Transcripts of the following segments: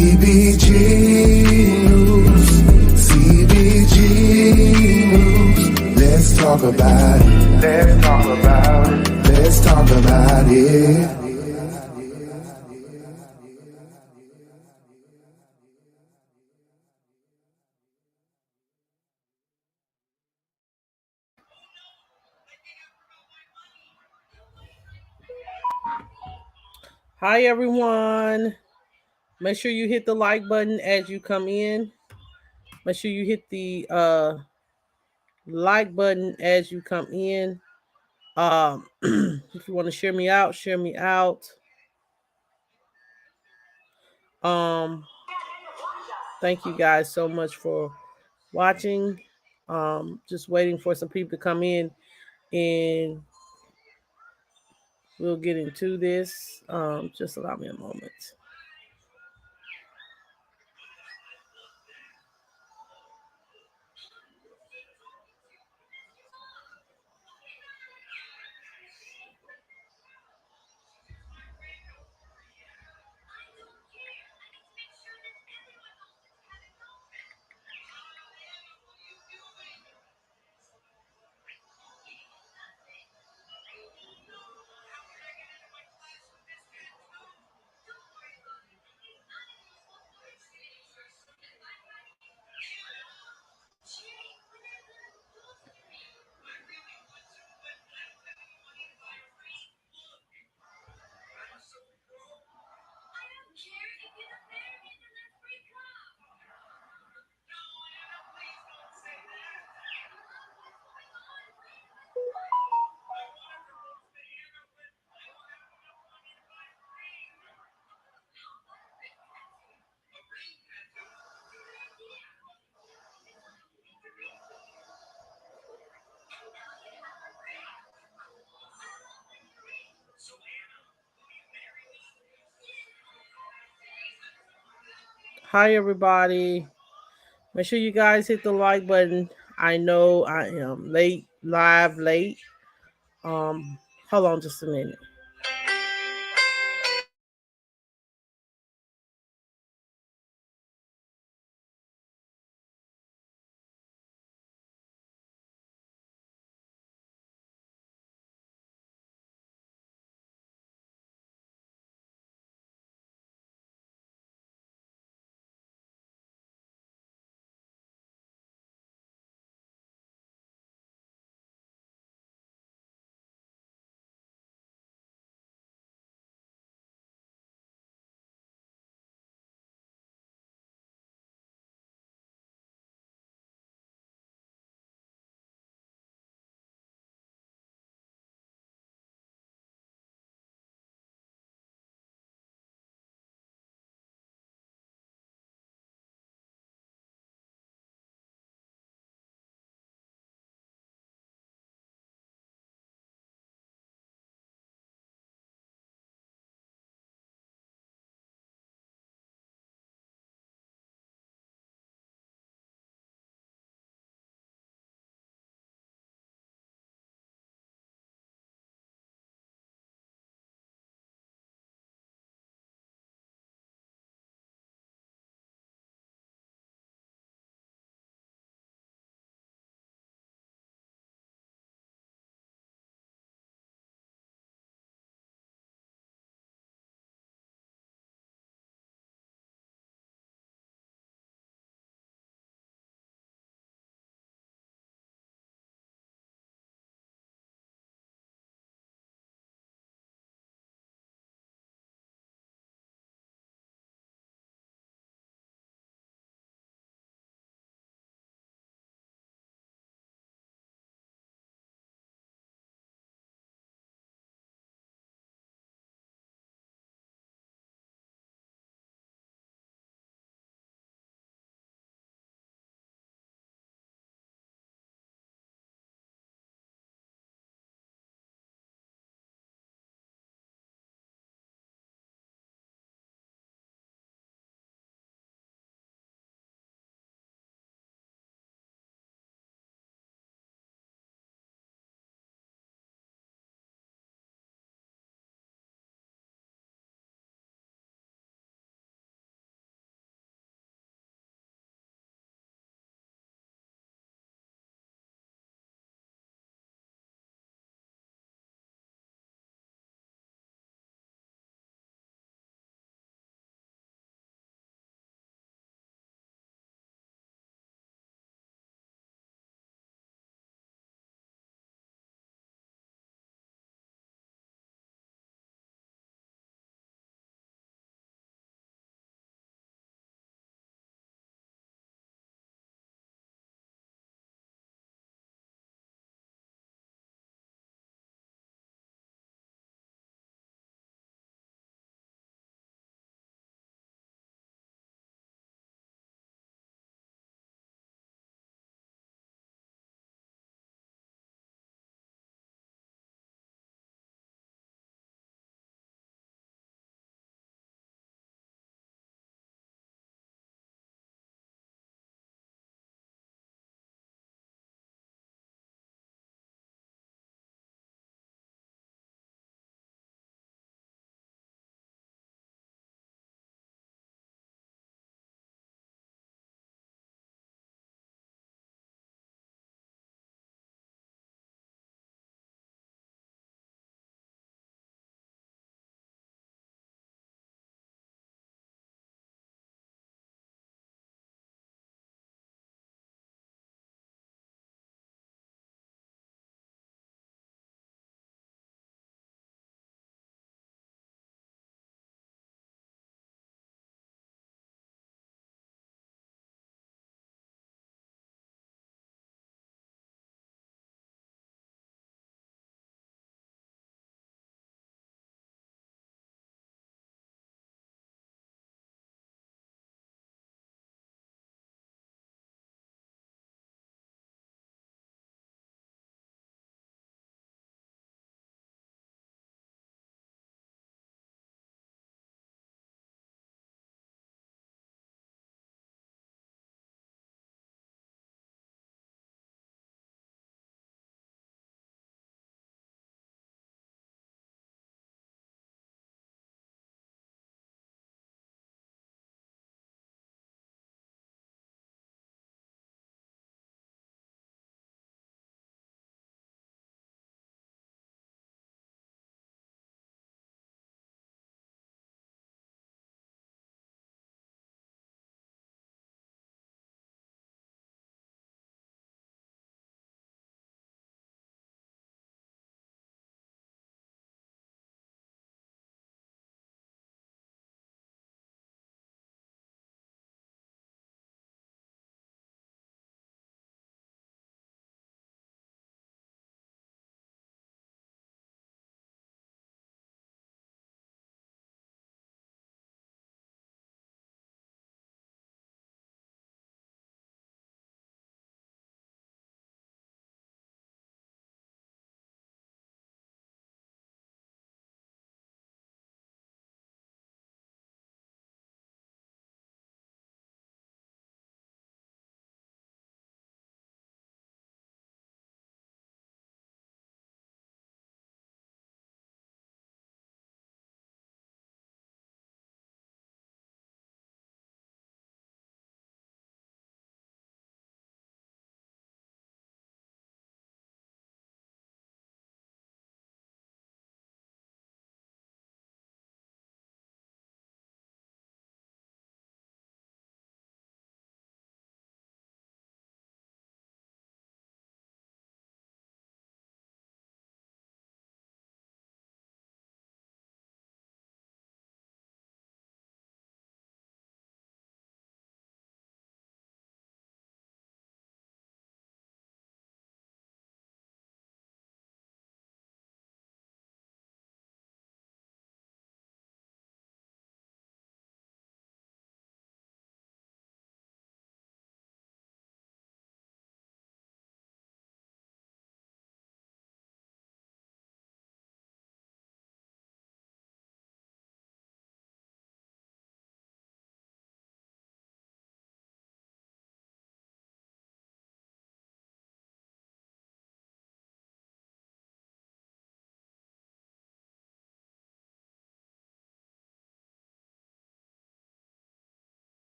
CBG News, CBG News. Let's talk about it. Let's talk about it. Let's talk about it. Hi, everyone. Make sure you hit the like button as you come in. Make sure you hit the like button as you come in. If you want to share me out, share me out. Um, Thank you guys so much for watching. Just waiting for some people to come in and we'll get into this. Just allow me a moment. Hi, everybody. Make sure you guys hit the like button. I know I am late, live late. Hold on just a minute.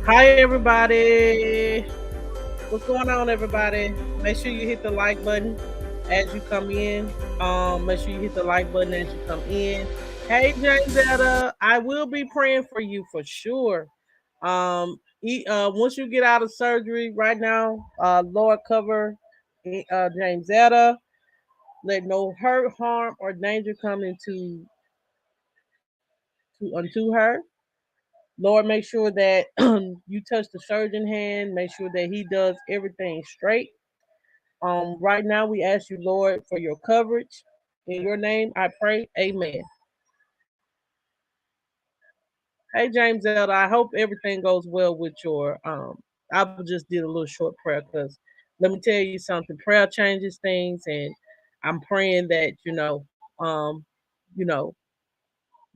Hi, everybody. What's going on, everybody? Make sure you hit the like button as you come in. Make sure you hit the like button as you come in. Hey, Jamesetta, I will be praying for you for sure. Once you get out of surgery right now, Lord cover Jamesetta. Let no hurt, harm, or danger come unto her. Lord, make sure that you touch the surgeon hand. Make sure that he does everything straight. Right now, we ask you, Lord, for your coverage. In your name, I pray. Amen. Hey, James Elder, I hope everything goes well with your. I just did a little short prayer because let me tell you something. Prayer changes things, and I'm praying that um, you know,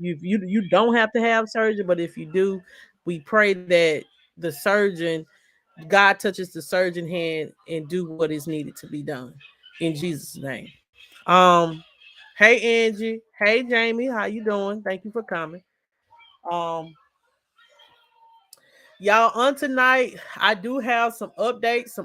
you don't have to have surgery, but if you do, we pray that the surgeon, God touches the surgeon hand and do what is needed to be done in Jesus' name. Um, hey Angie, hey Jamie, how you doing? Thank you for coming. Um, Y'all, on tonight, I do have some updates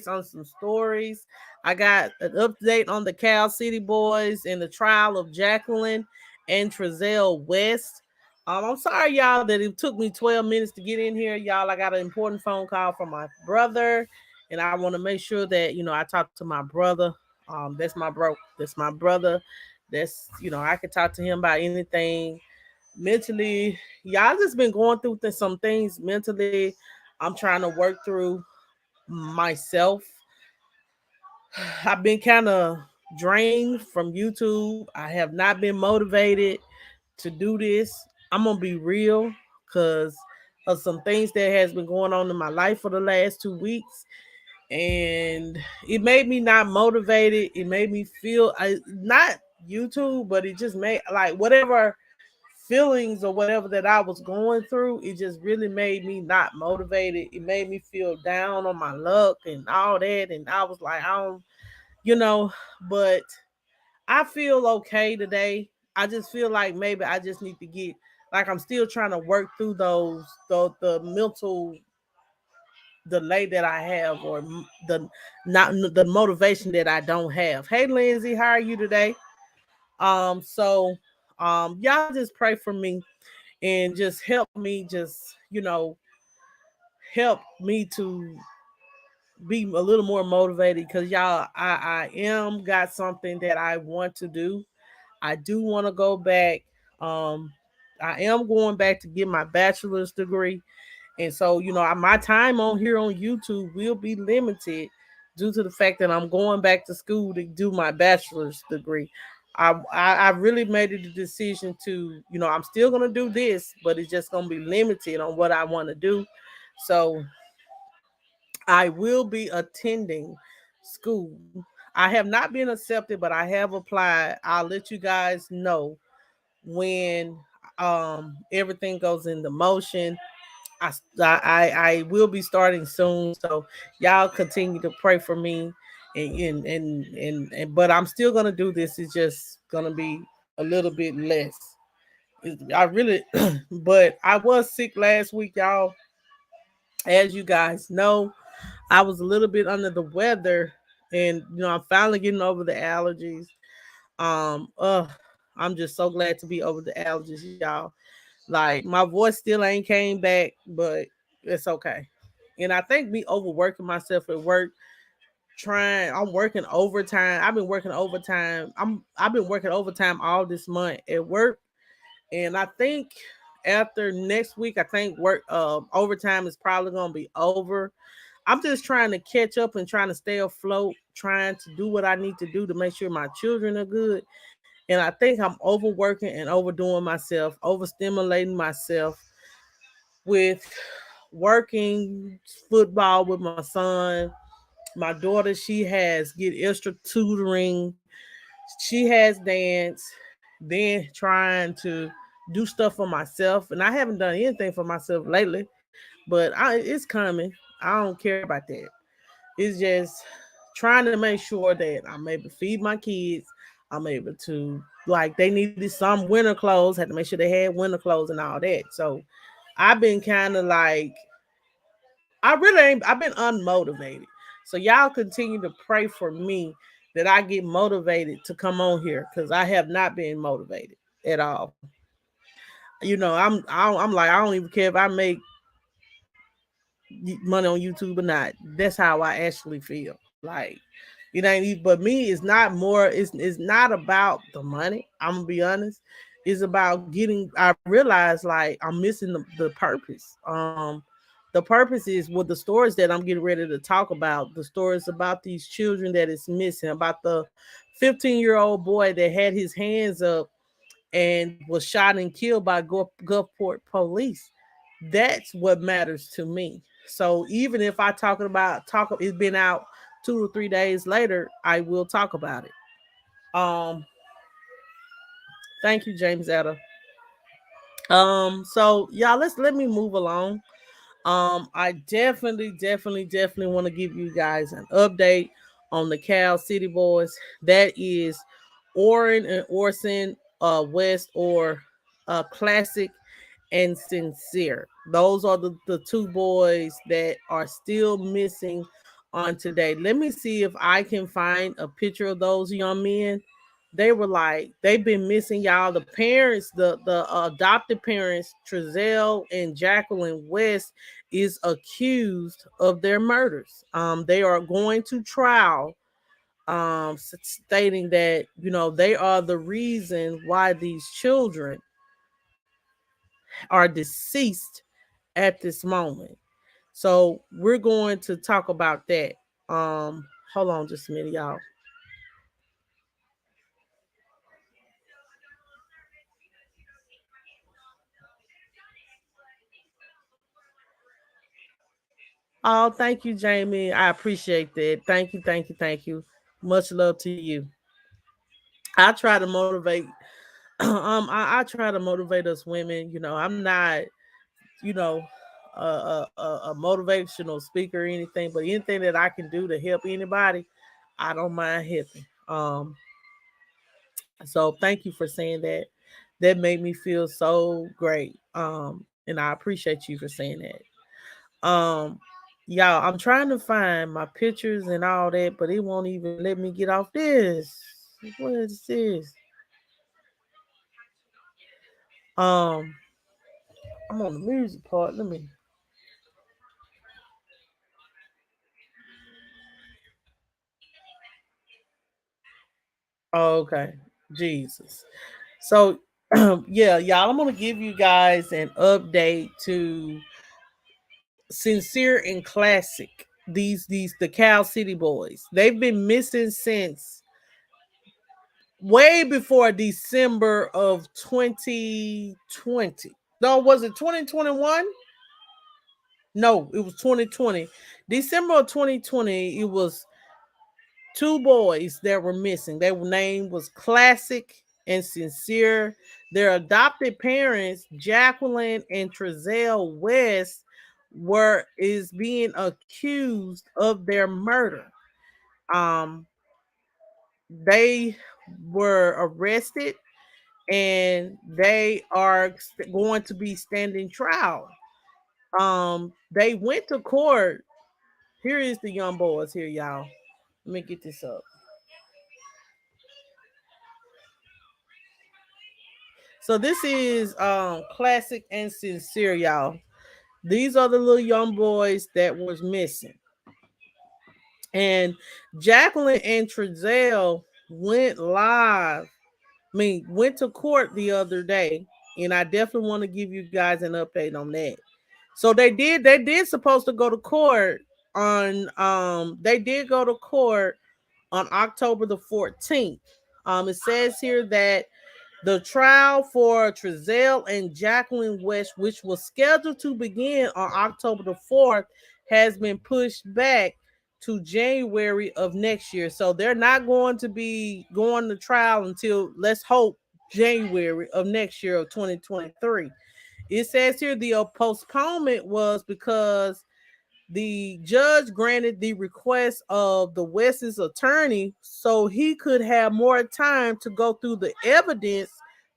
on some stories. I got an update on the Cal City Boys and the trial of Jacqueline and Trezell West. I'm sorry, y'all, that it took me 12 minutes to get in here. Y'all, I got an important phone call from my brother, and I want to make sure that, I talk to my brother. That's my bro. That's my brother. I can talk to him about anything mentally. Y'all just been going through some things mentally. I'm trying to work through myself. I've been kind of drained from YouTube. I have not been motivated to do this. I'm gonna be real because of some things that has been going on in my life for the last 2 weeks, and it made me not motivated. It made me feel not YouTube, but it just made like whatever feelings or whatever that I was going through. It just really made me not motivated. It made me feel down on my luck and all that, and I was like, I don't, you know, but I feel okay today. I just feel like maybe I just need to get like I'm still trying to work through the mental delay that I have or the not the motivation that I don't have. Hey Lindsay, how are you today? So y'all just pray for me and just help me just, help me to be a little more motivated because y'all I am got something that I want to do. I do want to go back. Um, I am going back to get my bachelor's degree. And so, my time on here on YouTube will be limited due to the fact that I'm going back to school to do my bachelor's degree. I really made it a decision to, I'm still going to do this, but it's just going to be limited on what I want to do. So I will be attending school. I have not been accepted, but I have applied. I'll let you guys know when everything goes into motion. I will be starting soon, so y'all continue to pray for me, and but I'm still gonna do this. It's just gonna be a little bit less. I really, but I was sick last week, y'all. As you guys know, I was a little bit under the weather, and I'm finally getting over the allergies. Um, uh, I'm just so glad to be over the allergies, y'all. Like my voice still ain't came back, but it's okay. And I think me overworking myself at work, I'm working overtime. I've been working overtime. I've been working overtime all this month at work. And I think after next week, I think work overtime is probably gonna be over. I'm just trying to catch up and trying to stay afloat, trying to do what I need to do to make sure my children are good. And I think I'm overworking and overdoing myself, overstimulating myself with working football with my son. My daughter, she has get extra tutoring. She has dance, then trying to do stuff for myself. And I haven't done anything for myself lately, but it's coming. I don't care about that. It's just trying to make sure that I'm able to feed my kids. I'm able to like they needed some winter clothes, had to make sure they had winter clothes and all that. So I've been kind of like I really ain't I've been unmotivated. So y'all continue to pray for me that I get motivated to come on here because I have not been motivated at all. I'm like I don't even care if I make money on YouTube or not. That's how I actually feel. Like it ain't but me it's not more it's not about the money. I'm gonna be honest. It's about getting I realize like I'm missing the purpose. The purpose is with the stories that I'm getting ready to talk about, the stories about these children that is missing, about the 15-year-old boy that had his hands up and was shot and killed by Gulfport police. That's what matters to me. So even if I talk, it's been out 2 or 3 days later, I will talk about it. Um, Thank you, James Etta. So y'all, let me move along. I definitely want to give you guys an update on the Cal City Boys. That is Oren and Orson West or Classic and Sincere. Those are the two boys that are still missing on today. Let me see if I can find a picture of those young men. They were like they've been missing, y'all. The parents, the adopted parents, Trezell and Jacqueline West, is accused of their murders. They are going to trial, stating that they are the reason why these children are deceased at this moment. So we're going to talk about that. Hold on just a minute, y'all. Oh, thank you, Jamie. I appreciate that. Thank you, thank you, thank you. Much love to you. I try to motivate. I try to motivate us women. I'm not, you know, a motivational speaker or anything, but anything that I can do to help anybody, I don't mind helping. So thank you for saying that. That made me feel so great. And I appreciate you for saying that. Y'all, I'm trying to find my pictures and all that, but it won't even let me get off this. What is this? Um, I'm on the music part. Let me. Oh, okay. Jesus. So, yeah, y'all, I'm gonna give you guys an update to Sincere and Classic. These the Cal City Boys. They've been missing since way before December of 2020. No, was it 2021? No, it was 2020. December of 2020, it was two boys that were missing. Their name was Classic and Sincere. Their adopted parents, Jacqueline and Trezell West, were is being accused of their murder. Um, they were arrested and they are going to be standing trial. They went to court. Here is the young boys here, y'all. Let me get this up. So this is Classic and Sincere, y'all. These are the little young boys that was missing. And Jacqueline and Trezell went live. Went to court the other day, and I definitely want to give you guys an update on that. So they did supposed to go to court on they did go to court on October the 14th. It says here that the trial for Trezell and Jacqueline West, which was scheduled to begin on October the 4th, has been pushed back to January of next year. So they're not going to be going to trial until, let's hope, January of next year of 2023. It says here the postponement was because the judge granted the request of the West's attorney so he could have more time to go through the evidence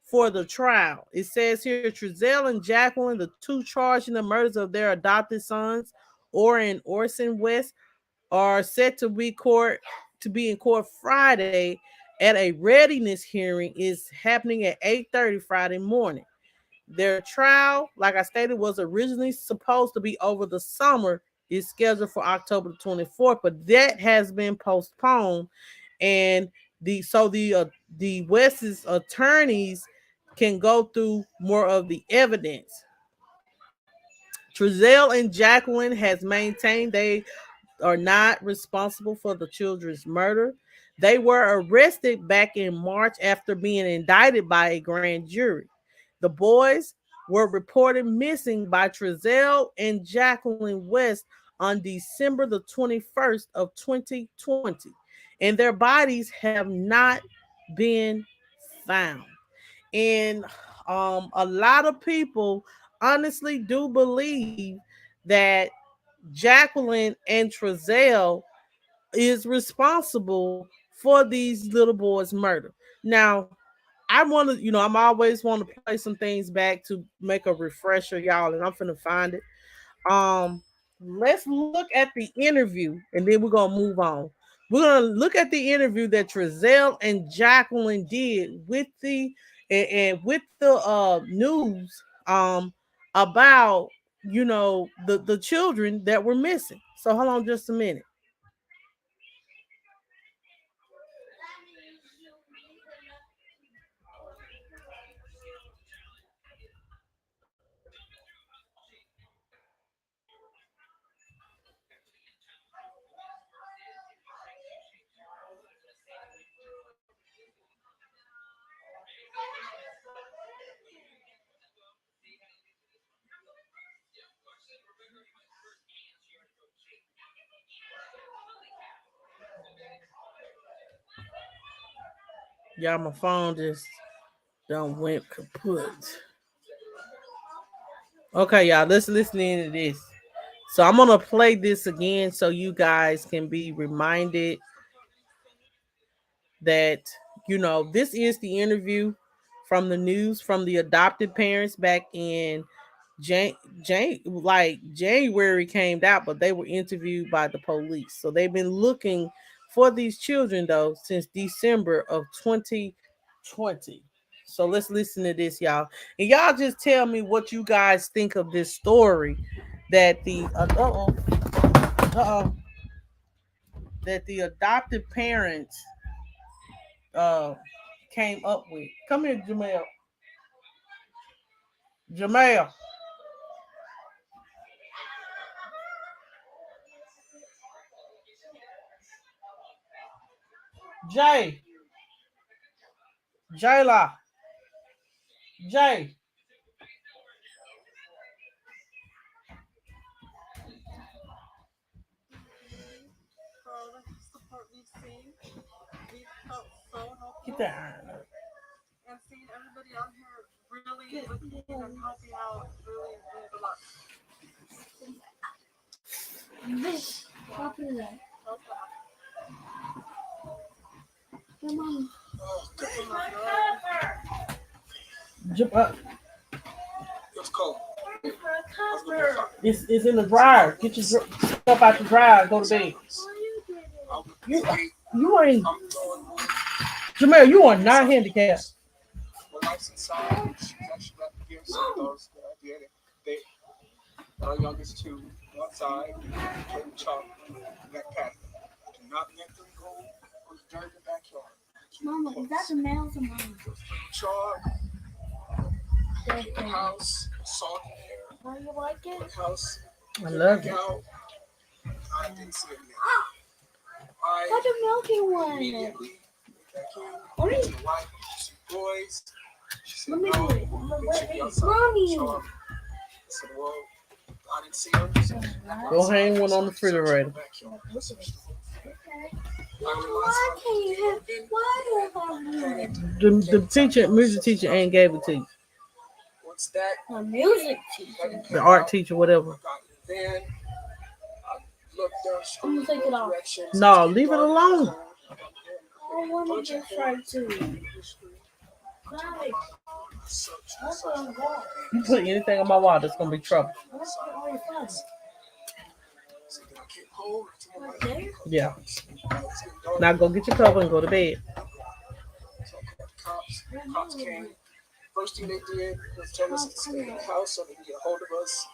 for the trial. It says here Trezell and Jacqueline, the two charged in the murders of their adopted sons, Orrin and Orson West, are set to be in court Friday at a readiness hearing is happening at 8:30 Friday morning. Their trial, like I stated, was originally supposed to be over the summer. Is scheduled for October 24th, but that has been postponed. And the West's attorneys can go through more of the evidence. Trezell and Jacqueline has maintained they are not responsible for the children's murder. They were arrested back in March after being indicted by a grand jury. The boys were reported missing by Trezell and Jacqueline West on December the 21st of 2020, and their bodies have not been found. And a lot of people honestly do believe that Jacqueline and Trezell is responsible for these little boys' murder. Now, I want to, I'm always want to play some things back to make a refresher, y'all, and I'm finna find it. Um, let's look at the interview, and then we're gonna move on. We're gonna look at the interview that Trezell and Jacqueline did with the and with the news about the children that were missing. So hold on just a minute. Y'all, my phone just done went kaput. Okay, y'all, let's listen into this. So I'm gonna play this again so you guys can be reminded that this is the interview from the news from the adopted parents back in Jan- January came out, but they were interviewed by the police. So they've been looking for these children though since December of 2020. So let's listen to this, y'all, and y'all just tell me what you guys think of this story that the that the adopted parents uh came up with. Come here, Jamel. Jamel. Jay. Jayla. Jay. Get that iron up. And seeing everybody out here really looking and helping out really means a lot. This popular. Come on. Jump up. It's cold. It's in the dryer. Get your stuff out the dryer. Go to bed. You you ain't Jamel. You are not handicapped. My wife's inside. She's actually about to give some of those that I did. They, our youngest two, outside, playing chalk in that path. Do not let them go on the dirt in the backyard. Mama, is that the males or mama? Chalk, the house, salt in there. Oh, you like it? The house. I love it. I didn't see it yet. That's a milky one. Immediately back in. Orange. My wife, two boys. She said, no, they should be outside. Mommy. I said, well, I didn't see them. So go hang one on the refrigerator. The teacher, music teacher, ain't gave it to you. What's that? The music teacher. The art teacher, whatever. Then I looked down. I'm gonna take it off. No, leave it alone. I want to just try to. You put anything on my wall, that's gonna be trouble. Yeah. Now go get your cover and go to bed. Cops came. First thing they did was tell us to stay in the house so they can get a hold of us.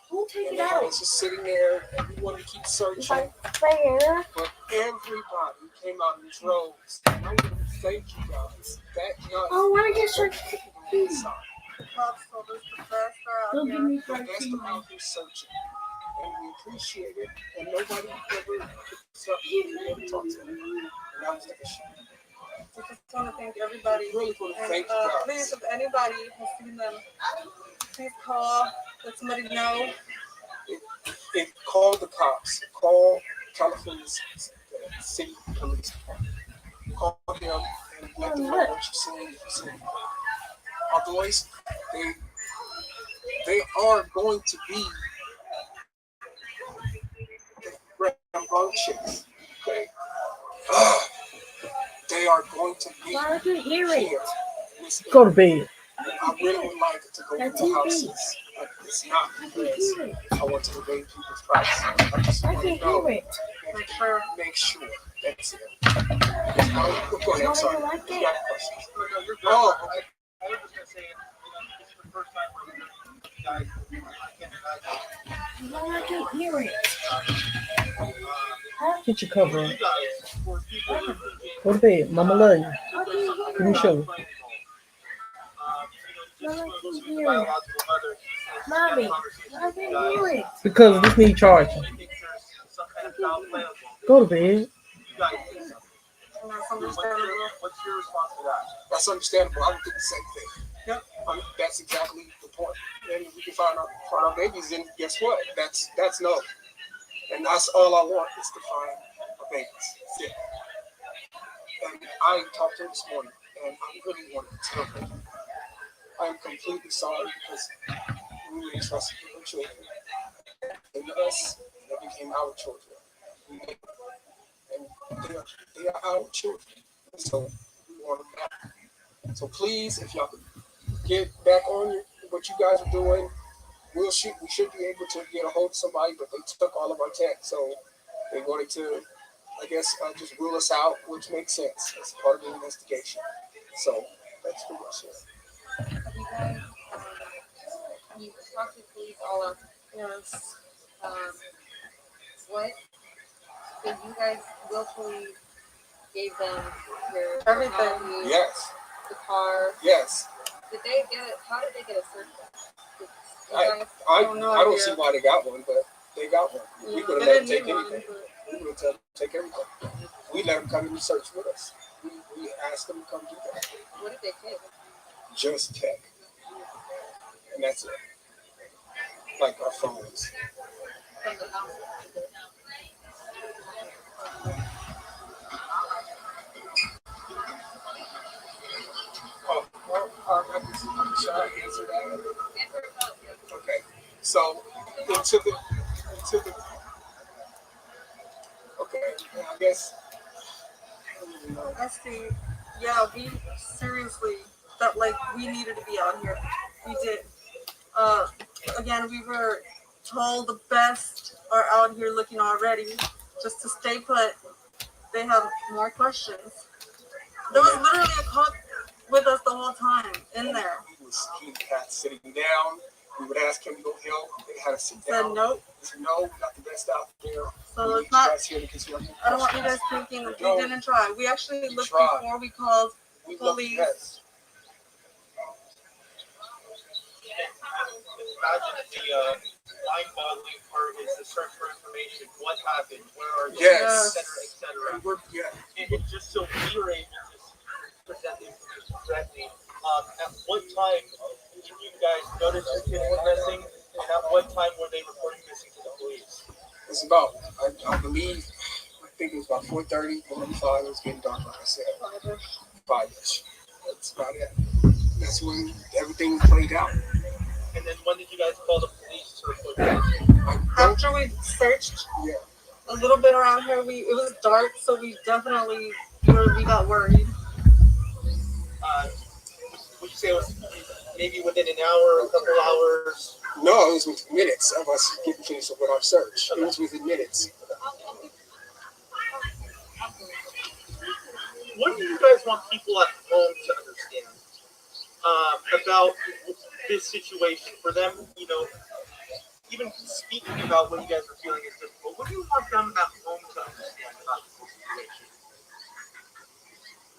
And the house is sitting there, and we want to keep searching. But everybody came out in droves. And I want to thank you guys. That young. Oh, I want to get searched. That's the out here searching. And we appreciate it. And nobody ever talked to them. And that was the issue. I just want to thank everybody. Really want to thank you. Please, if anybody has seen them, please call, let somebody know. It call the cops. Call California City Police Department. Call them and let them know what you're seeing. Our boys, they are going to be the rambunctious. Okay. They are going to be. Why do you hear it? Go to bed. I really would like to go to the houses, but it's not because I want to invade people's privacy. I just want to know. Make sure. That's it. Go ahead. I'm sorry. You got questions? Oh, okay. I was just gonna say, this is the first time where you guys. Why I can't hear it? Get your cover on. Go to bed. Mama love you. Give me show. Mama, I can't hear it. Mommy, I can't hear it. Because this needs charging. Go to bed. What's your response to that? That's understandable. I would do the same thing. Yep. That's exactly the point. And if we can find our babies, then guess what? That's no. And that's all I want is to find our babies. Yeah. And I talked to her this morning, and I really want to tell them I am completely sorry because we really trusted our children. They were us, and they became our children. We made them, and they are our children. So we want them back. So please, if y'all could get back on what you guys are doing, we should be able to get a hold of somebody, but they took all of our tech, so they wanted to, I guess, just rule us out, which makes sense. It's part of the investigation. So that's pretty much it. You guys, you talked to the police all up. Yes. What? So you guys willfully gave them your Everything. values, Yes, the car. yes. Did they get it? How did they get a search warrant? You I, guys, I, Oh, no I don't idea. see why they got one, but they got one. We Yeah, would have they let them didn't take need one, anything. but- We would have let them take everything. We let them come and search with us. We asked them to come do that. what did they take? Just tech. And that's it. Like our phones. From the house? Oh, well, I can see. Should I answer that? Okay. So into the okay, I guess I see. Yeah, we seriously felt like we needed to be out here. We did. Uh, Again, we were told the best are out here looking already. Just to stay put, they have more questions. There was literally a cop with us the whole time in there. he had sitting down. We would ask him to go help. They had to sit Said down. nope. He said, no, we got the best out there. So We it's not. guys here because we have I don't want you guys questions. thinking that No. we didn't try. We actually We looked tried. before we called We love the police. best. Imagine the mind-boggling part is the search for information. What happened? Where are you? Yes. Et cetera, et cetera. And we're, yeah. And it's just so we were able to present the information correctly. At what time did you guys notice your kids were missing? And at what time were they reporting missing to the police? It's about, I believe, I think it was about 4:30, 4:45. It was getting dark, like I said. 5-ish. That's about it. That's when everything played out. And then when did you guys call the police to report that? After we searched Yeah. a little bit around here, it was dark, so we definitely we got worried. Would you say it was maybe within an hour, a couple hours? No, it was within minutes of us getting finished with our search. It was within minutes. What do you guys want people at home to understand about this situation? For them, even speaking about what you guys are feeling is difficult. What do you want them at home to understand about this situation?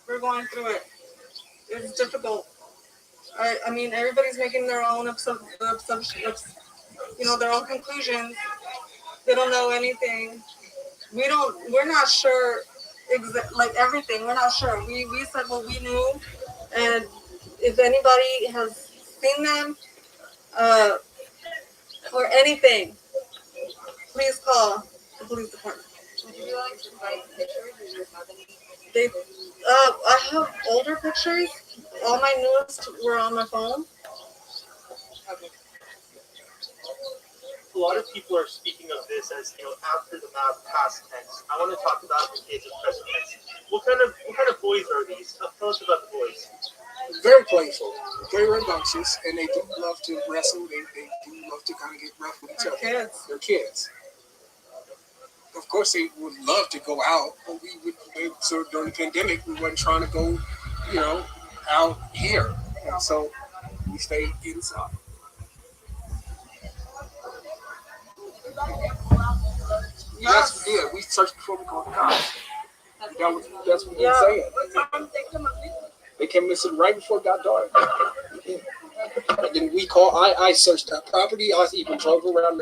We're going through it. It's difficult. I mean, everybody's making their own assumptions, their own conclusions. They don't know anything. We're not sure like everything. We're not sure. We said what we knew, and if anybody has seen them, or anything, please call the police department. Would you like to provide pictures or do you have any? I have older pictures. All my newest were on my phone. A lot of people are speaking of this as after the past tense. I want to talk about the kids in present tense. What kind of boys are these? Tell us about the boys. Very playful, very rambunctious, and they do love to wrestle. They do love to kind of get rough with each other. Kids. They're kids. Of course, they would love to go out, but so during the pandemic, we weren't trying to go, out here. And so we stayed inside. Yes, we did. We searched before we called the cops. That's what we were saying. They came missing right before it got dark. And then I searched that property. I even drove around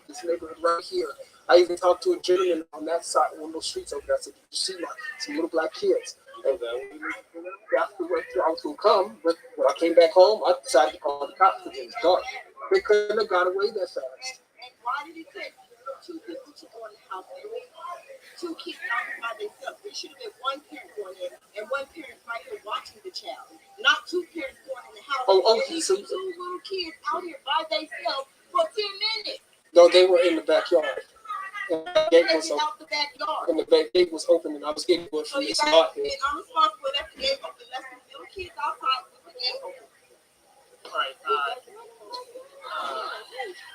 this neighborhood right here. I even talked to a gentleman on that side, one of those streets over there. I said, "Did you see some little black kids?" And after I was going to come, but when I came back home, I decided to call the cops because it was dark. They couldn't have got away that fast. Why did it take 2 people to go in the house anyway? 2 kids out by themselves. There should have been one parent going in and one parent right here watching the the child. Not two parents going in the house. So Two little kids out here by themselves for 10 minutes. no, they were in the backyard. And the gate They was get open. out the backyard. And the gate was open, and I was getting wood So from you this guys lot been here. unresponsible, left the gate open, left the little kids outside with the gate open. All right.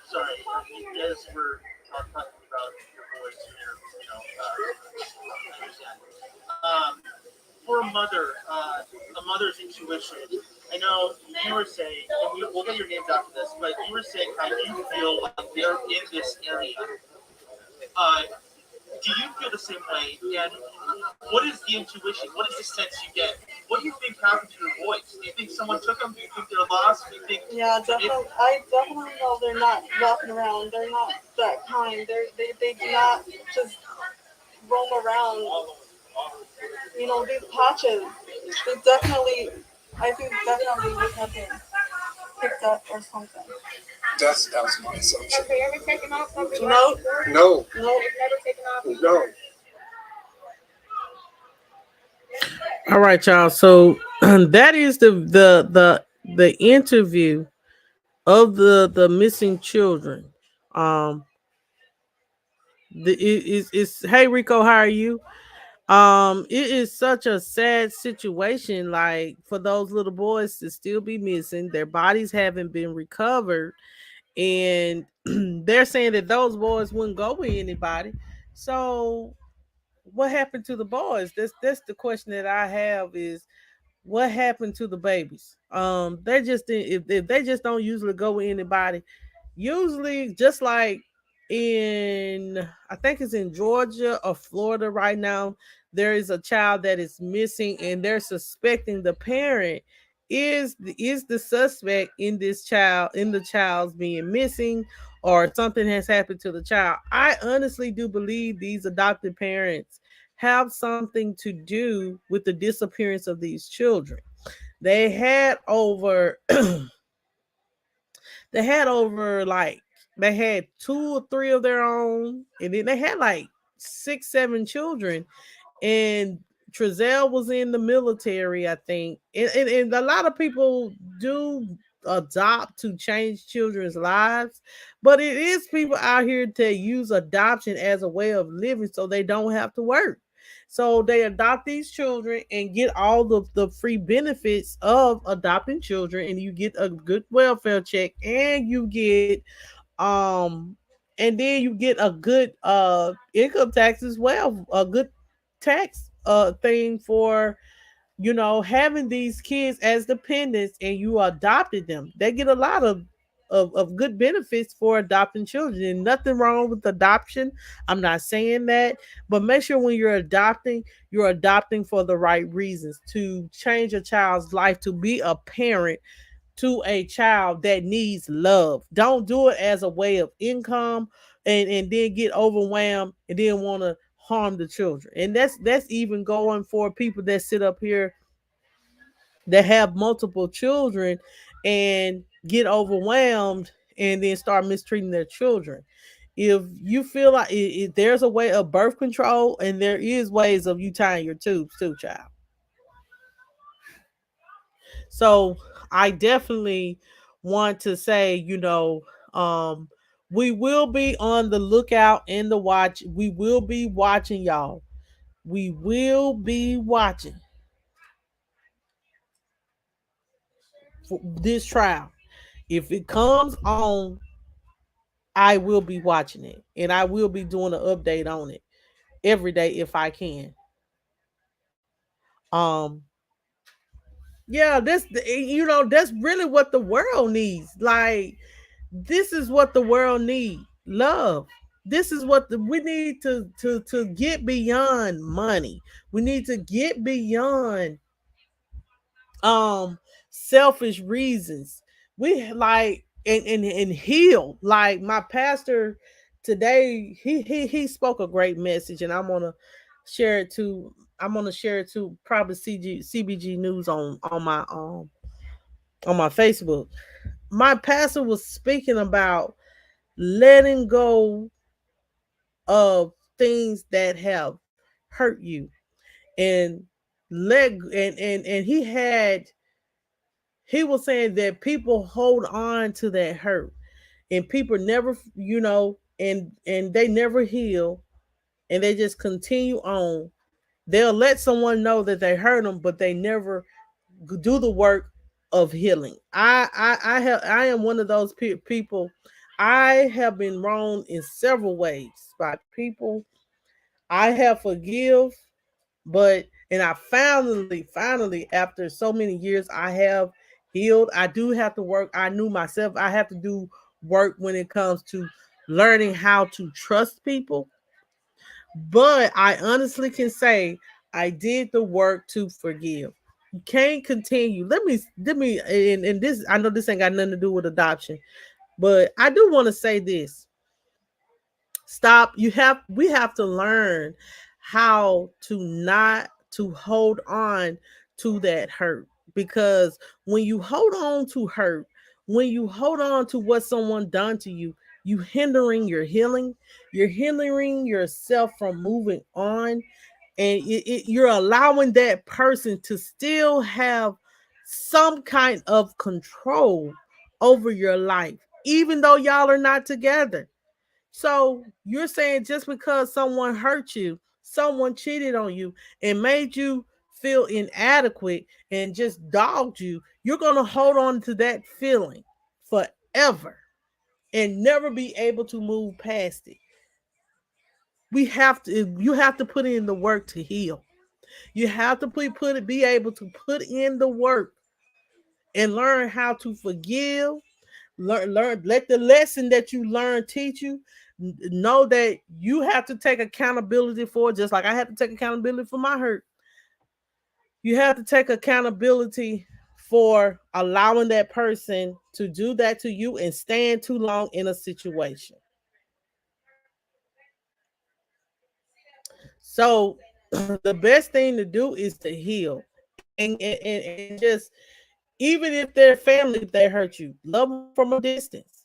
Sorry, as we're talking about your boys here, I understand. For a mother's intuition. I know you were saying, and we'll get your names after this, but you were saying how you feel like they're in this area. Uh, do you feel the same way? And what is the intuition? What is the sense you get? What do you think happened to your boys? Do you think someone took them? Do you think they're lost? Do you think? Yeah, definitely. I definitely know they're not walking around. They're not that kind. They do not just roam around. You know, these patches. They definitely, I think definitely would have been picked up or something. That was my assumption. Have they ever taken off? No, No, no. They've never taken off. no. All right, y'all. So that is the interview of the missing children. Um, it's hey Rico, how are you? It is such a sad situation. Like for those little boys to still be missing, their bodies haven't been recovered, and they're saying that those boys wouldn't go with anybody. So what happened to the boys? That's the question that I have is what happened to the babies? They just if they just don't usually go with anybody. Usually, just like in I think it's in Georgia or Florida right now, there is a child that is missing, and they're suspecting the parent is the suspect in this child in the child's being missing or something has happened to the child. I honestly do believe these adopted parents have something to do with the disappearance of these children. They had over they had over like they had two or three of their own, and then they had like six, seven children. And Trezell was in the military, I think. And a lot of people do adopt to change children's lives, but it is people out here to use adoption as a way of living so they don't have to work. So they adopt these children and get all the free benefits of adopting children, and you get a good welfare check, and you get um and then you get a good income tax as well, a good tax thing for having these kids as dependents, and you adopted them. They get a lot of good benefits for adopting children, and nothing wrong with adoption. I'm not saying that, but make sure when you're adopting for the right reasons, to change a child's life, to be a parent to a child that needs love. Don't do it as a way of income, and then get overwhelmed and then want to harm the children. And that's even going for people that sit up here that have multiple children and get overwhelmed and then start mistreating their children. If you feel like there's a way of birth control, and there is ways of you tying your tubes too, child. So I definitely want to say, we will be on the lookout and the watch. We will be watching y'all. We will be watching for this trial. If it comes on, I will be watching it, and I will be doing an update on it every day if I can. Um, yeah, that's really what the world needs. Like, this is what the world needs. Love. This is what we need to get beyond money. We need to get beyond um selfish reasons. We like and heal. Like my pastor today, he spoke a great message, and share it to I'm gonna share it to probably CBG News on my Facebook. My pastor was speaking about letting go of things that have hurt you. And And he was saying that people hold on to that hurt, and people never, and they never heal, and they just continue on. They'll let someone know that they hurt them, but they never do the work of healing. I am one of those people. I have been wronged in several ways by people. I have forgive, but and I finally after so many years I have healed. I do have to work. I knew myself. I have to do work when it comes to learning how to trust people. But I honestly can say I did the work to forgive. You can't continue. Let me and this, I know this ain't got nothing to do with adoption, but I do want to say this. Stop. We have to learn how to not to hold on to that hurt, because when you hold on to hurt, when you hold on to what someone done to you, you hindering your healing. You're hindering yourself from moving on, and you're allowing that person to still have some kind of control over your life, even though y'all are not together. So you're saying just because someone hurt you, someone cheated on you, and made you feel inadequate and just dogged you, you're going to hold on to that feeling forever and never be able to move past it. You have to put in the work to heal. You have to be able to put in the work and learn how to forgive. Learn, let the lesson that you learn teach you. Know that you have to take accountability for it, just like I had to take accountability for my hurt. You have to take accountability for allowing that person to do that to you and stand too long in a situation. So the best thing to do is to heal, and just, even if they're family, if they hurt you, love them from a distance.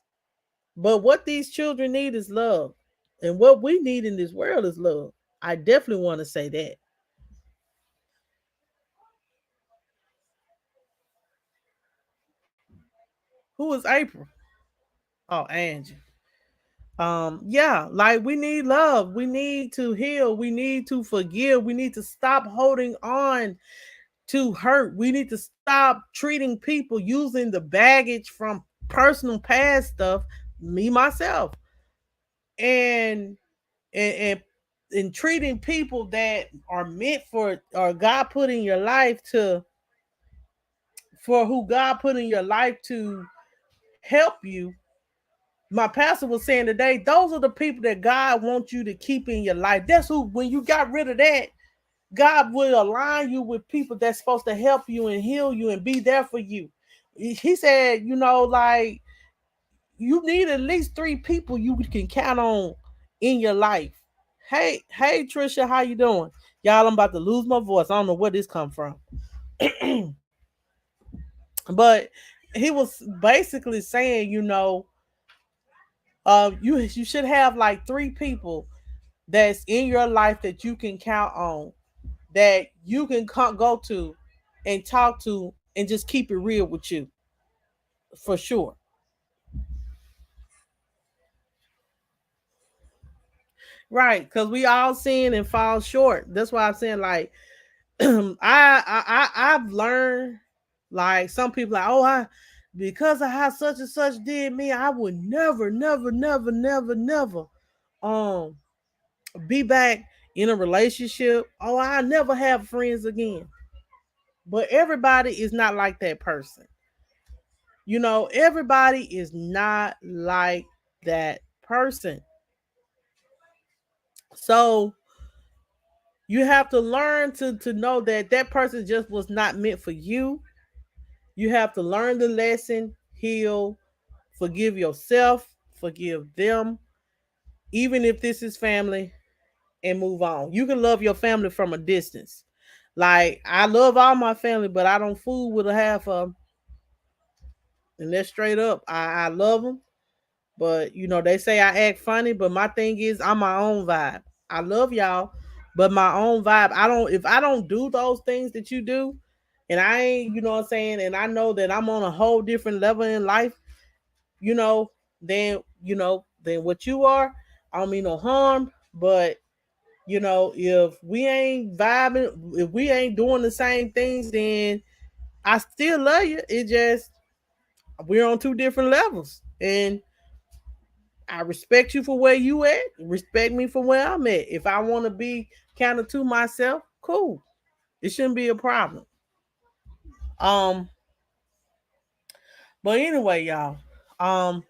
But what these children need is love. And what we need in this world is love. I definitely want to say that. Who is April? Oh, Angie. Yeah, like we need love. We need to heal. We need to forgive. We need to stop holding on to hurt. We need to stop treating people using the baggage from personal past stuff, me myself, and and and treating people that are meant for, or God put in your life to, for who God put in your life to help you. My pastor was saying today, those are the people that God wants you to keep in your life. That's who, when you got rid of that, God will align you with people that's supposed to help you and heal you and be there for you. He said, like, you need at least 3 people you can count on in your life. Hey, Trisha, how you doing? Y'all, I'm about to lose my voice. I don't know where this come from. But he was basically saying, you should have like 3 people that's in your life that you can count on, that you can go to and talk to and just keep it real with you, for sure. Right, because we all sin and fall short. That's why I'm saying, like, I've learned, like, some people like, oh, I, because of how such and such did me, I would never um be back in a relationship. Oh, I never have friends again. But everybody is not like that person. Everybody is not like that person. So you have to learn to know that that person just was not meant for you. You have to learn the lesson, heal, forgive yourself, forgive them, even if this is family, and move on. You can love your family from a distance. Like, I love all my family, but I don't fool with a half of them. And that's straight up. I love them, but they say I act funny, but my thing is I'm my own vibe. I love y'all, But my own vibe, I don't, if I don't do those things that you do, and I ain't, you know what I'm saying, and I know that I'm on a whole different level in life, you know, than what you are. I don't mean no harm, but if we ain't vibing, if we ain't doing the same things, then I still love you. It just we're on two different levels. And I respect you for where you at. Respect me for where I'm at. If I want to be counted to myself, cool. It shouldn't be a problem. Um, but anyway, y'all. Um,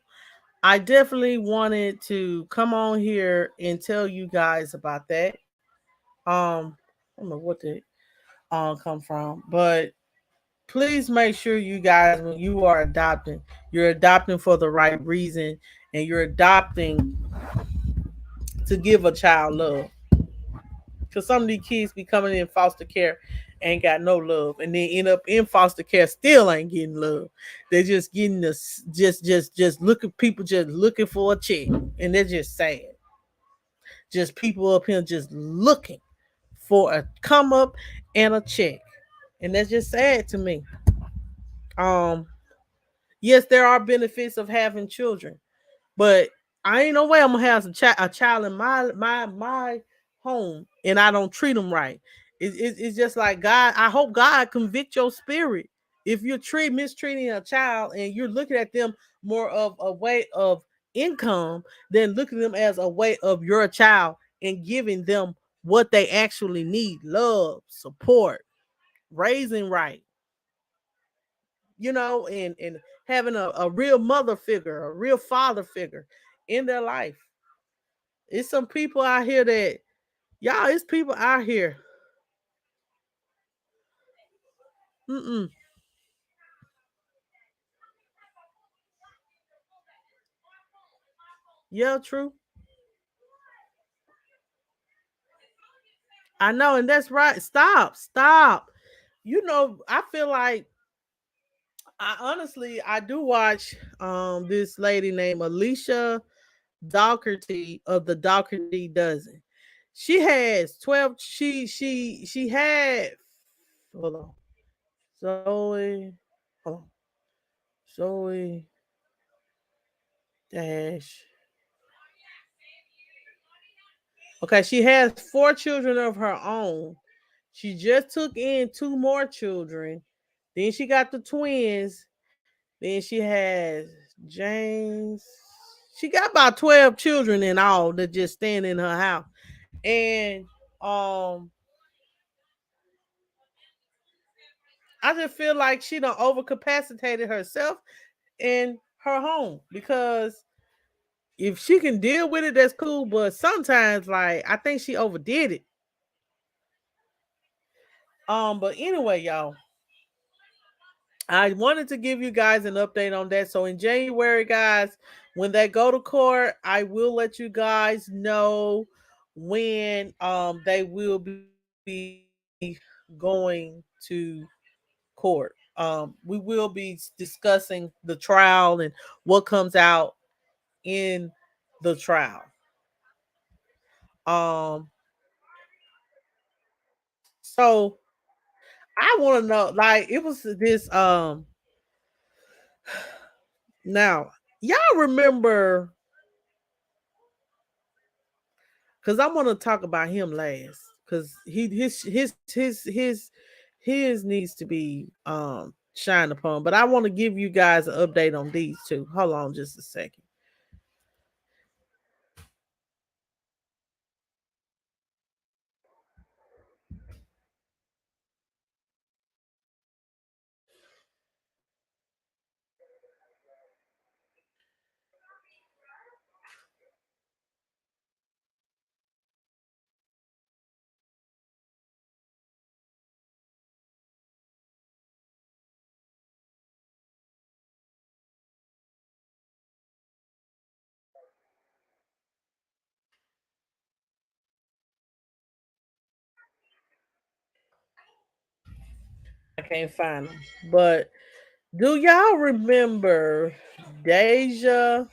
I definitely wanted to come on here and tell you guys about that. I don't know what the come from, but please make sure you guys, when you are adopting, you're adopting for the right reason, and you're adopting to give a child love. Because some of these kids be coming in foster care, ain't got no love, and then end up in foster care, still ain't getting love. They're just getting this, just looking, people just looking for a check, and they're just sad. Just people up here just looking for a come up and a check, and that's just sad to me. Um, yes, there are benefits of having children, but I ain't no way I'm gonna have a child in my home and I don't treat them right. It's just like God. I hope God convict your spirit if you're mistreating a child and you're looking at them more of a way of income than looking at them as a way of your child and giving them what they actually need: love, support, raising right, and having a real mother figure, a real father figure in their life. It's some people out here that y'all. It's people out here. Mm-mm. Yeah, true. I know, and that's right. Stop, stop. I feel like I honestly I do watch this lady named Alicia Doherty of the Doherty Dozen. She has 12. She had, hold on, Zoe, hold on, Zoe dash. Okay, she has four children of her own. She just took in two more children. Then she got the twins. Then she has James. She got about 12 children in all that just stand in her house. And um I just feel like she done overcapacitated herself in her home, because if she can deal with it, that's cool. But sometimes, like, I think she overdid it. But anyway, y'all, I wanted to give you guys an update on that. So in January, guys, when they go to court, I will let you guys know when they will be going to court. We will be discussing the trial and what comes out in the trial. Um, so I want to know, like, it was this now y'all remember, because I want to talk about him last, because his needs to be shined upon. But I want to give you guys an update on these two. Hold on just a second. I can't find them. But do y'all remember Deja?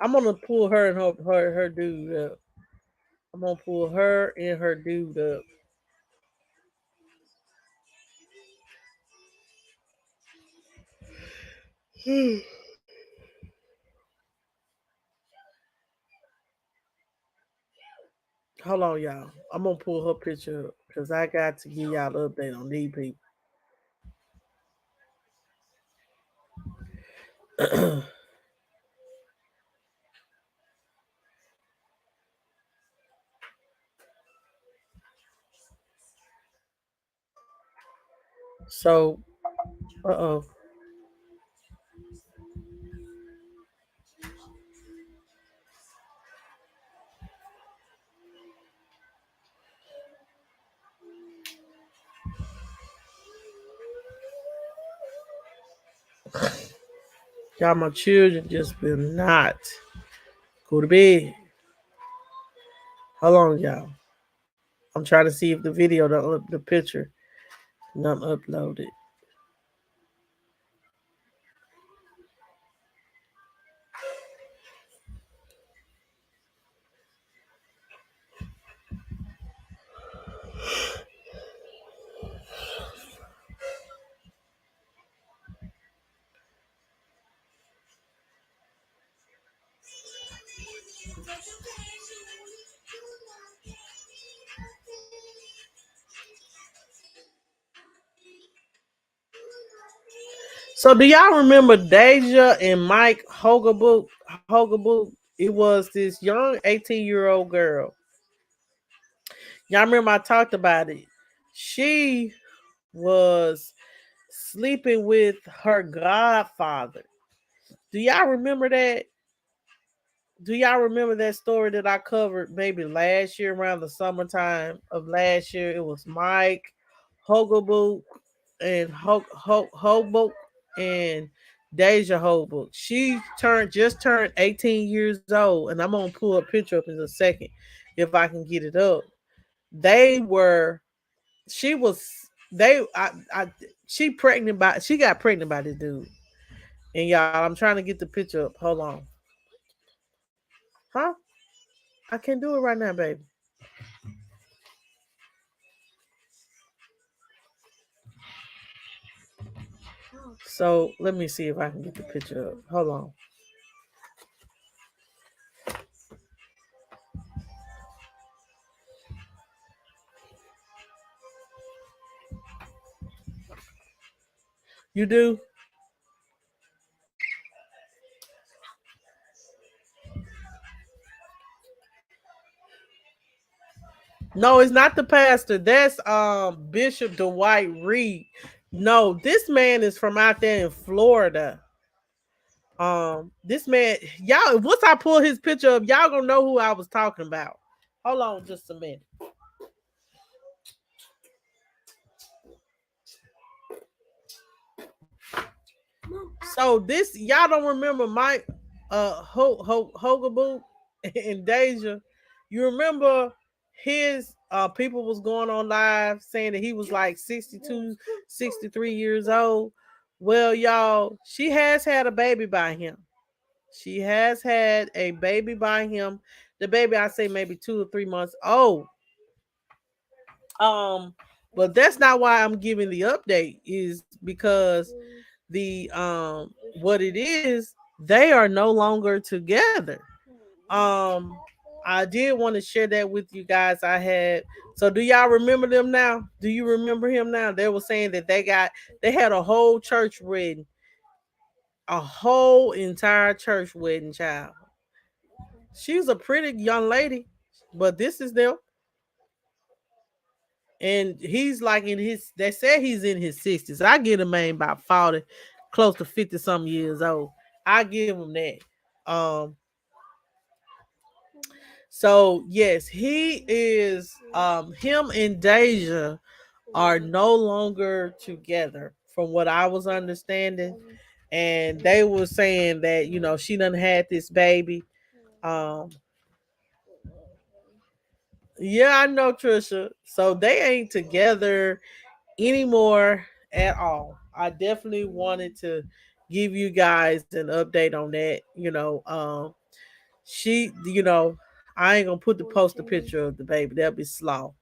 I'm gonna pull her and her dude up. I'm gonna pull her and her dude up. Hold on, y'all. I'm gonna pull her picture up because I got to give y'all the update on these people. So, uh-oh. Y'all, my children just will not go to bed. Hold on, y'all. I'm trying to see if the video, the picture, not uploaded. So, do y'all remember Deja and Mike Hogabook? Hogabook. It was this young 18-year-old girl. Y'all remember I talked about it. She was sleeping with her godfather. Do y'all remember that? Do y'all remember that story that I covered maybe last year around the summertime of last year? It was Mike, Hogabook, and Hobook and Deja Hobook. She turned 18 years old, and I'm gonna pull a picture up in a second if I can get it up. They were she was they she pregnant by she got pregnant by this dude. And y'all, I'm trying to get the picture up. Hold on. Huh? I can't do it right now, baby. So let me see if I can get the picture up. Hold on. You do? No, it's not the pastor. That's Bishop Dwight Reed. No, this man is from out there in Florida. This man, y'all, once I pull his picture up, y'all gonna know who I was talking about. Hold on just a minute. So this y'all don't remember Mike Hogaboo and Deja. You remember his people was going on live saying that he was like 62, 63 years old. Well, y'all, she has had a baby by him. She has had a baby by him. The baby, I say maybe 2 or 3 months old. Um, but that's not why I'm giving the update, is because the what it is, they are no longer together. Um, I did want to share that with you guys. I had so do y'all remember them now? Do you remember him now? They were saying that they had a whole church wedding, a whole entire church wedding, child. She's a pretty young lady, but this is them. And he's like in his they said he's in his 60s. I get a man about 40, close to 50 some years old. I give him that. Um so yes, he is him and Deja are no longer together from what I was understanding. And they were saying that, she done had this baby. Um yeah, I know, Trisha. So they ain't together anymore at all. I definitely wanted to give you guys an update on that. She, I ain't gonna put the poster picture of the baby. That'll be slaw.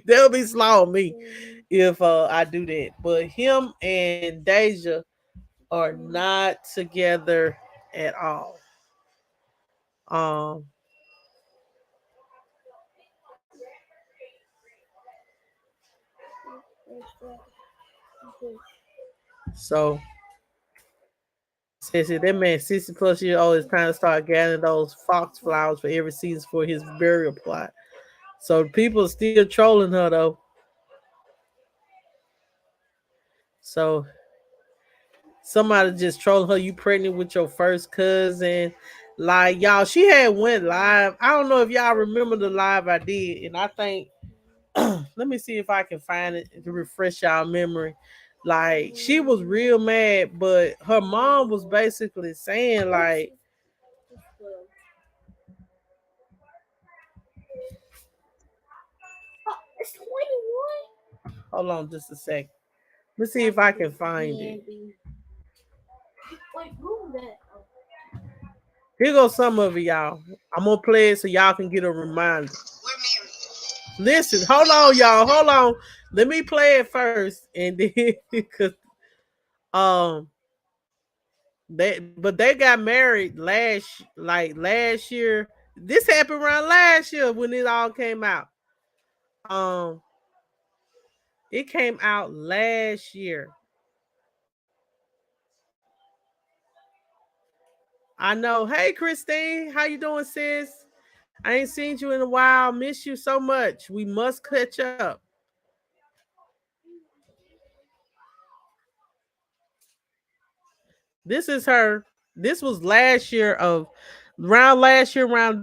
That'll be slaw on me if I do that. But him and Deja are not together at all. Um, so says here that man 60+ years old is trying to start gathering those fox flowers for every season for his burial plot. So people are still trolling her though. So somebody just trolling her. You pregnant with your first cousin? Like y'all, she had went live. I don't know if y'all remember the live I did, and I think let me see if I can find it to refresh y'all memory. Like she was real mad, but her mom was basically saying like, hold on just a second. Let's see if I can find it. Here goes some of it, y'all. I'm gonna play it so y'all can get a reminder. Listen, hold on, y'all. Hold on. Let me play it first, and then because um they got married last year. This happened around last year when it all came out. Um, it came out last year. I know. Hey, Christine, how you doing, sis? I ain't seen you in a while. Miss you so much. We must catch up. This is her. This was last year around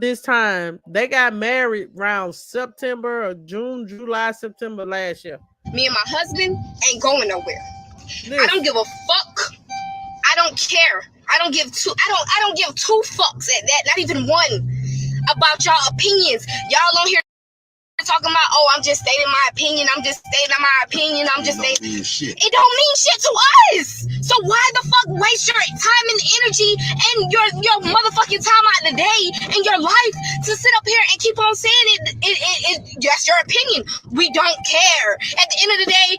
this time. They got married around September or June, July, September last year. Me and my husband ain't going nowhere. Listen. I don't give a fuck. I don't care. I don't give two fucks at that, not even one, about y'all opinions. Y'all on here talking about, oh, I'm just stating my opinion. I'm just stating my opinion. I'm just stating. It don't mean shit to us. So why the fuck waste your time and energy and your motherfucking time out of the day and your life to sit up here and keep on saying it? That's your opinion. We don't care. At the end of the day,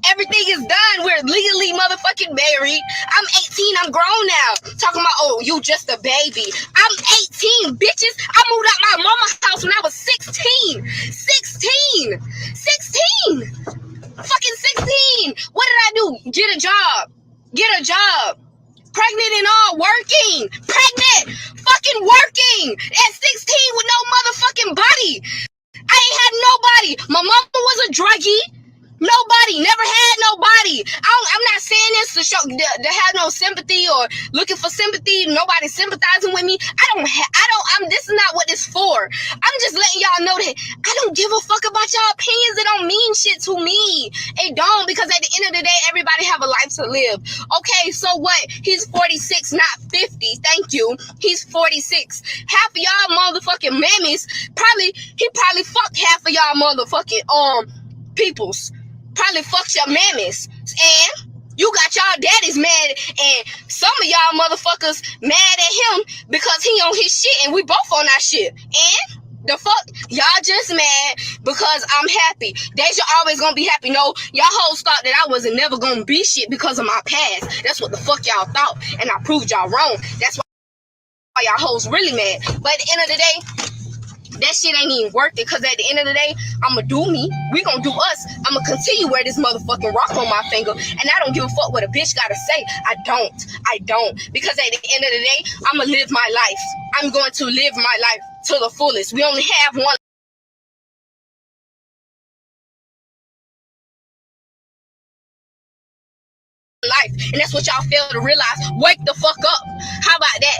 everything is done. We're legally motherfucking married. I'm 18. I'm grown now. Talking about, oh, you just a baby. I'm 18, bitches. I moved out my mama's house when I was 16. 16. Fucking 16. What did I do? Get a job. Pregnant and all, working. Pregnant. Fucking working. At 16 with no motherfucking body. I ain't had nobody. My mama was a druggie. Nobody, never had nobody. I'm not saying this to show to have no sympathy or looking for sympathy. Nobody sympathizing with me. This is not what this for. I'm just letting y'all know that I don't give a fuck about y'all opinions. It don't mean shit to me. It don't, because at the end of the day, everybody have a life to live. Okay, so what? He's 46, not 50. Thank you. He's 46. Half of y'all motherfucking mammies he probably fucked half of y'all motherfucking peoples. Probably fucked your mammies. And you got y'all daddies mad, and some of y'all motherfuckers mad at him because he on his shit and we both on our shit. And the fuck, y'all just mad because I'm happy. Deja always gonna be happy. No, y'all hoes thought that I wasn't never gonna be shit because of my past. That's what the fuck y'all thought, and I proved y'all wrong. That's why y'all hoes really mad. But at the end of the day, that shit ain't even worth it, because at the end of the day, I'ma do me. We gonna do us. I'ma continue wear this motherfucking rock on my finger, and I don't give a fuck what a bitch gotta say. I don't. Because at the end of the day, I'ma live my life. I'm going to live my life to the fullest. We only have one life, and that's what y'all fail to realize. Wake the fuck up. How about that?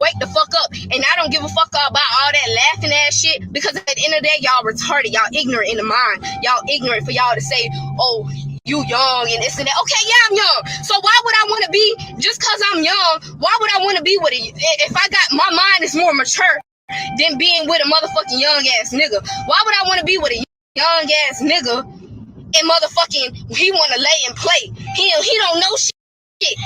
Wake the fuck up. And I don't give a fuck about all that laughing ass shit, because at the end of the day, y'all retarded. Y'all ignorant in the mind. Y'all ignorant for y'all to say, oh, you young and this and that. Okay, yeah, I'm young. So why would I want to be, just because I'm young, why would I want to be with if I got, my mind is more mature than being with a motherfucking young ass nigga? Why would I want to be with a young ass nigga and motherfucking he want to lay and play? He don't know shit.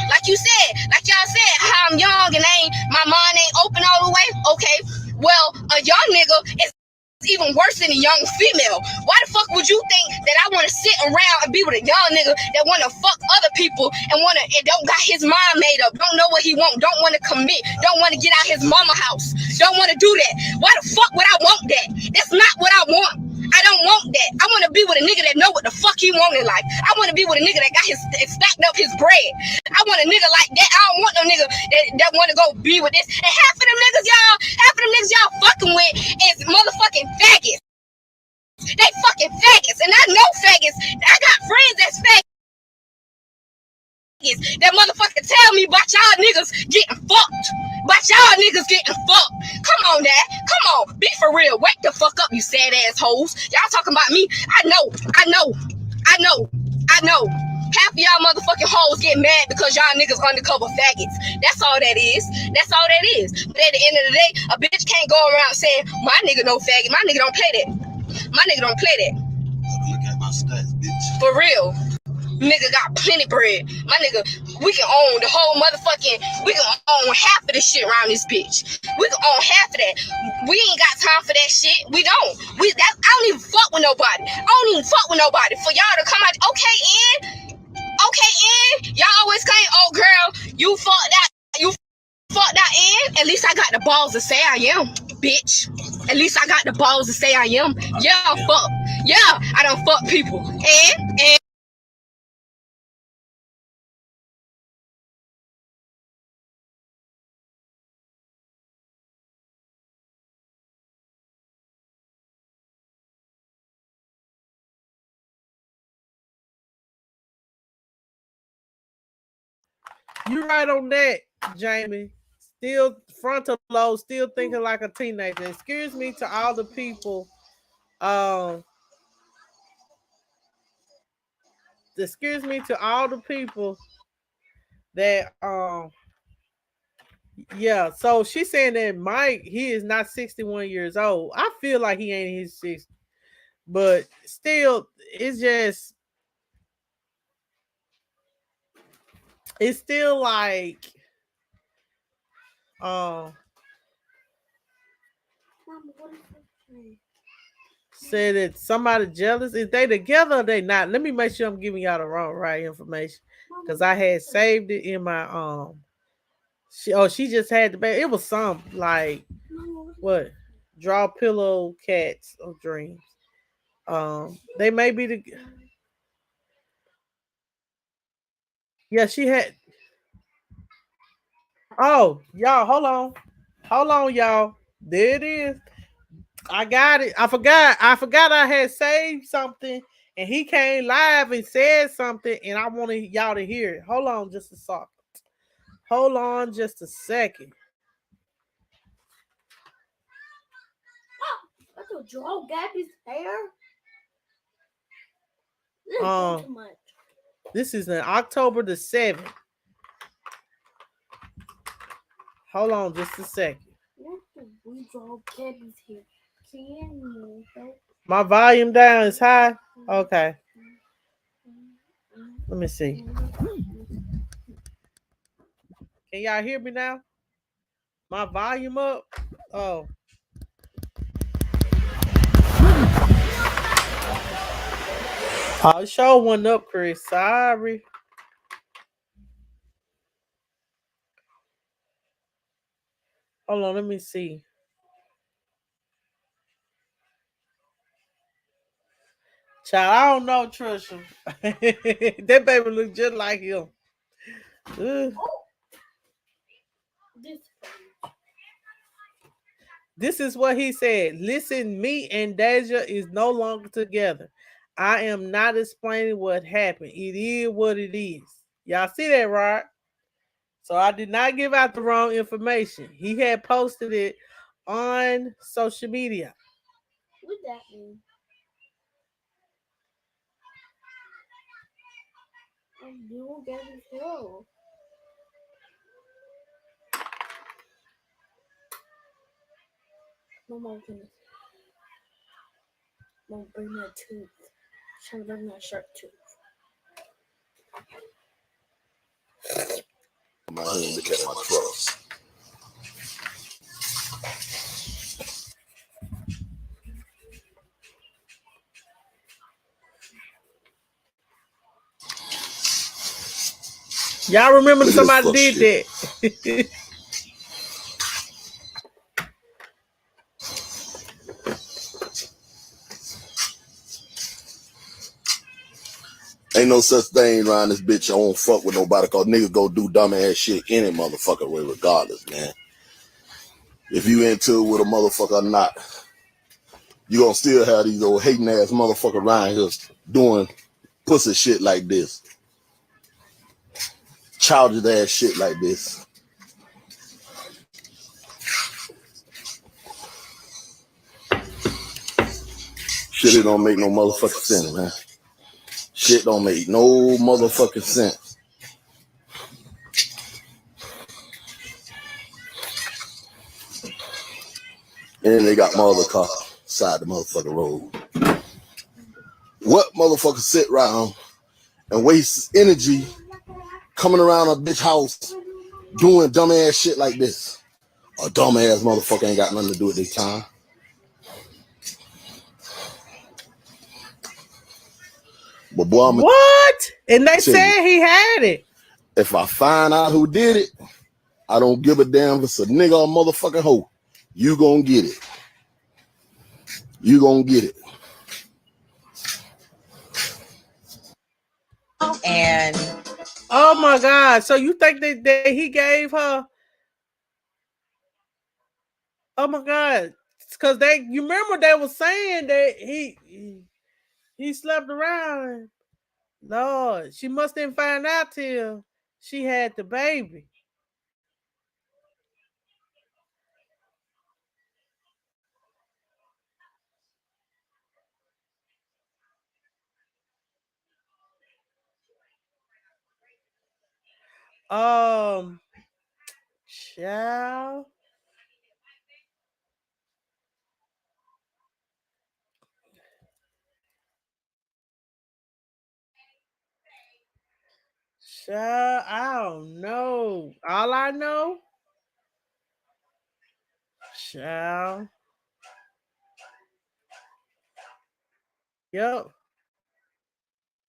Like you said, like y'all said, how I'm young and my mind ain't open all the way. Okay, Well, a young nigga is even worse than a young female. Why the fuck would you think that I want to sit around and be with a young nigga that want to fuck other people and don't got his mind made up, don't know what he want, don't want to commit, don't want to get out his mama house, don't want to do that? Why the fuck would I want that? That's not what I want. I don't want that. I want to be with a nigga that know what the fuck he want in life. I want to be with a nigga that got his stacked up his bread. I want a nigga like that. I don't want no nigga that want to go be with this. And half of them niggas y'all fucking with is motherfucking faggots. They fucking faggots. And I know faggots. I got friends that's faggots that motherfucking tell me about y'all niggas getting fucked. About y'all niggas getting fucked. Come on, Dad. Come on. Be for real. Wake the fuck up, you sad assholes. Y'all talking about me. I know. Half of y'all motherfucking hoes get mad because y'all niggas undercover faggots. That's all that is. But at the end of the day, a bitch can't go around saying, my nigga no faggot. My nigga don't play that. Look at my stats, bitch. For real. Nigga got plenty bread. My nigga, we can own the whole motherfucking, we can own half of this shit around this bitch. We can own half of that. We ain't got time for that shit. We don't. I don't even fuck with nobody. For y'all to come out, okay, y'all always claim, oh girl, you fucked that in. At least I got the balls to say I am, bitch. At least I got the balls to say I am. Yeah, fuck. Yeah, I don't fuck people. And You right on that, Jamie. Still frontal lobe, still thinking like a teenager. Excuse me to all the people. Excuse me to all the people that yeah. So she's saying that Mike, he is not 61 years old. I feel like he ain't his 60, but still, it's still like said that somebody jealous. Is they together or they not? Let me make sure I'm giving y'all the right information. Because I had saved it in my she just had the baby. It was some like what? Draw pillow cats of dreams. They may be the yeah, she had oh y'all, hold on, y'all. There it is. I got it. I forgot I had saved something and he came live and said something and I wanted y'all to hear it. Hold on just a second. Hold on just a second. That's a draw Gabby's hair. Too much. This is in October the 7th. Hold on just a second. We draw Gabby's hair. My volume down is high. Okay. Let me see. Can y'all hear me now? My volume up? Oh. Oh, show one up, Chris. Sorry. Hold on, let me see. Child, I don't know, Trisha. That baby look just like him. Ugh. This is what he said. Listen, me and Deja is no longer together. I am not explaining what happened. It is what it is. Y'all see that, right? So I did not give out the wrong information. He had posted it on social media. What that mean? You won't get his hair. Mama, Mom, bring my tooth. Should bring my sharp tooth. My hand, look at my trucks. Y'all remember Look at this somebody fuck did shit. that? Ain't no such thing around this bitch. I won't fuck with nobody cause niggas go do dumb ass shit any motherfucker way regardless, man. If you into it with a motherfucker or not, you gonna still have these old hating ass motherfuckers around here doing pussy shit like this. Childish ass shit like this. Shit, it don't make no motherfucking sense, man. Shit don't make no motherfucking sense. And then they got my other car side the motherfucking road. What motherfucker sit around and waste energy coming around a bitch house doing dumb ass shit like this? A dumb ass motherfucker ain't got nothing to do with this time. But boy, I'm What? And they tell said you, he had it. if I find out who did it, I don't give a damn if it's a nigga or a motherfucking hoe. You gonna get it. You gonna get it. And Oh my God. So you think that he gave her? Oh my God. Because you remember they were saying that he slept around. Lord, she must didn't find out till she had the baby. Child. Child, I don't know. All I know, child. Yep.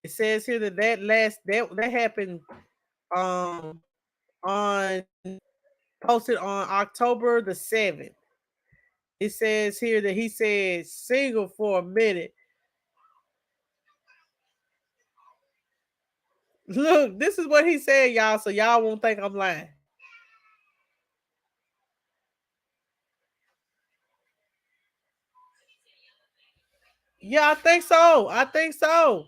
It says here that happened um on posted on October the 7th. It says here that he said single for a minute. Look, this is what he said, y'all, so y'all won't think I'm lying. Yeah, I think so. I think so.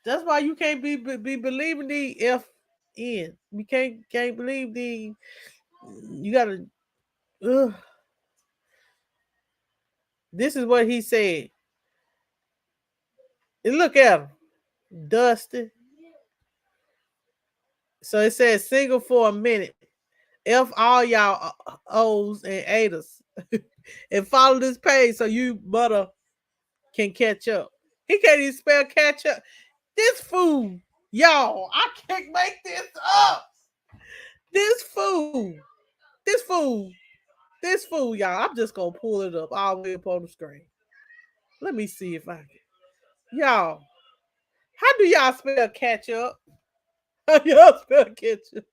That's why you can't be believing the FN. You can't believe the. You gotta. Ugh. This is what he said. And look at him, Dusty. So it says single for a minute. F all y'all O's and A's and follow this page so you butter can catch up. He can't even spell catch up. This fool, y'all, I can't make this up. This fool, this fool, this fool, y'all. I'm just gonna pull it up all the way up on the screen. Let me see if I can. Y'all, how do y'all spell catch up? How y'all spell ketchup?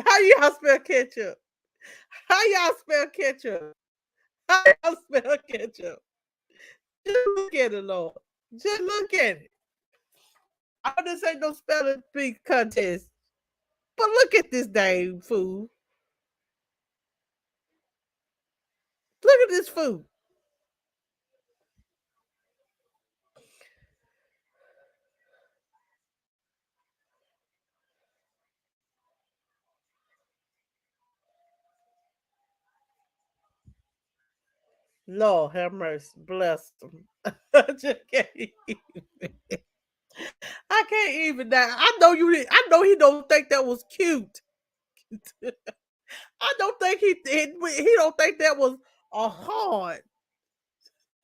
How y'all spell ketchup? How y'all spell ketchup? How y'all spell ketchup? Just look at it, Lord. Just look at it. I know this ain't no spelling bee contest, but look at this dang fool. Look at this fool. Lord have mercy. Bless him. I just can't even. I can't even die. I know he don't think that was cute. I don't think he don't think that was a hard.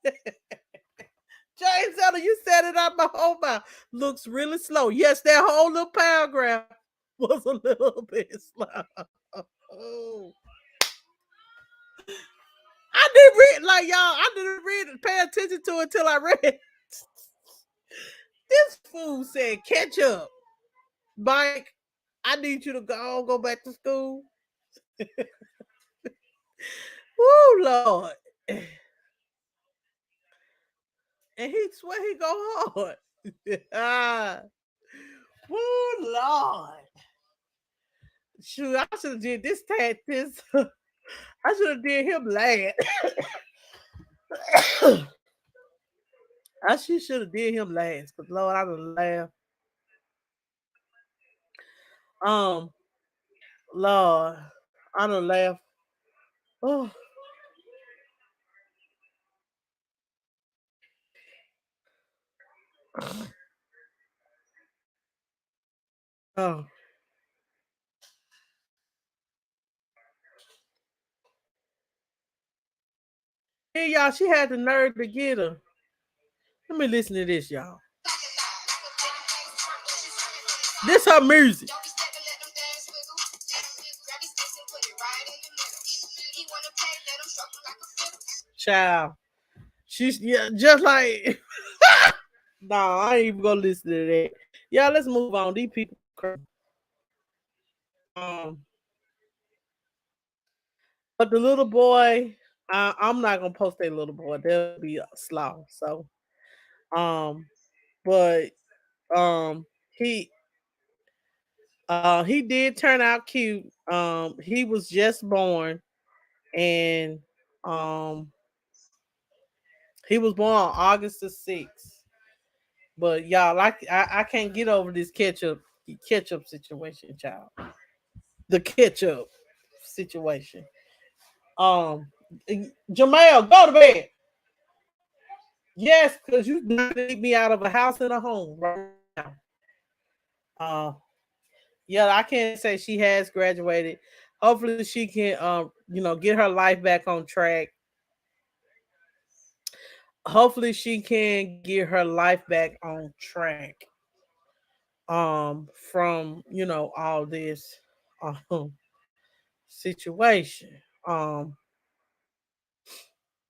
James Elder, you said it out my whole mouth. Looks really slow. Yes, that whole little paragraph was a little bit slow. Oh. I didn't read like y'all. I didn't read pay attention to it until I read. This fool said ketchup. Mike, I need you to go back to school. Woo, Lord. And he swear he go hard. Ah, woo, Lord. Shoot, I should have did this this. I should have did him last. I should have did him last. Cause Lord, I done laugh. Um, Lord, I done laugh. Oh, oh. Hey, y'all, she had the nerve to get her. Let me listen to this, y'all. This her music. Child. She's yeah, just like nah, I ain't even gonna listen to that. Yeah, let's move on. These people crazy. Um, but the little boy, I'm not gonna post that little boy. They'll be a slaw. So um, but he he did turn out cute. He was just born and um he was born on August the 6th. But y'all, I can't get over this ketchup situation, child. The ketchup situation. Um, Jamel, go to bed. Yes, because you need me out of a house and a home right now. Uh, yeah, I can't say she has graduated. Hopefully, she can, get her life back on track. Hopefully, she can get her life back on track. From all this um situation. Um,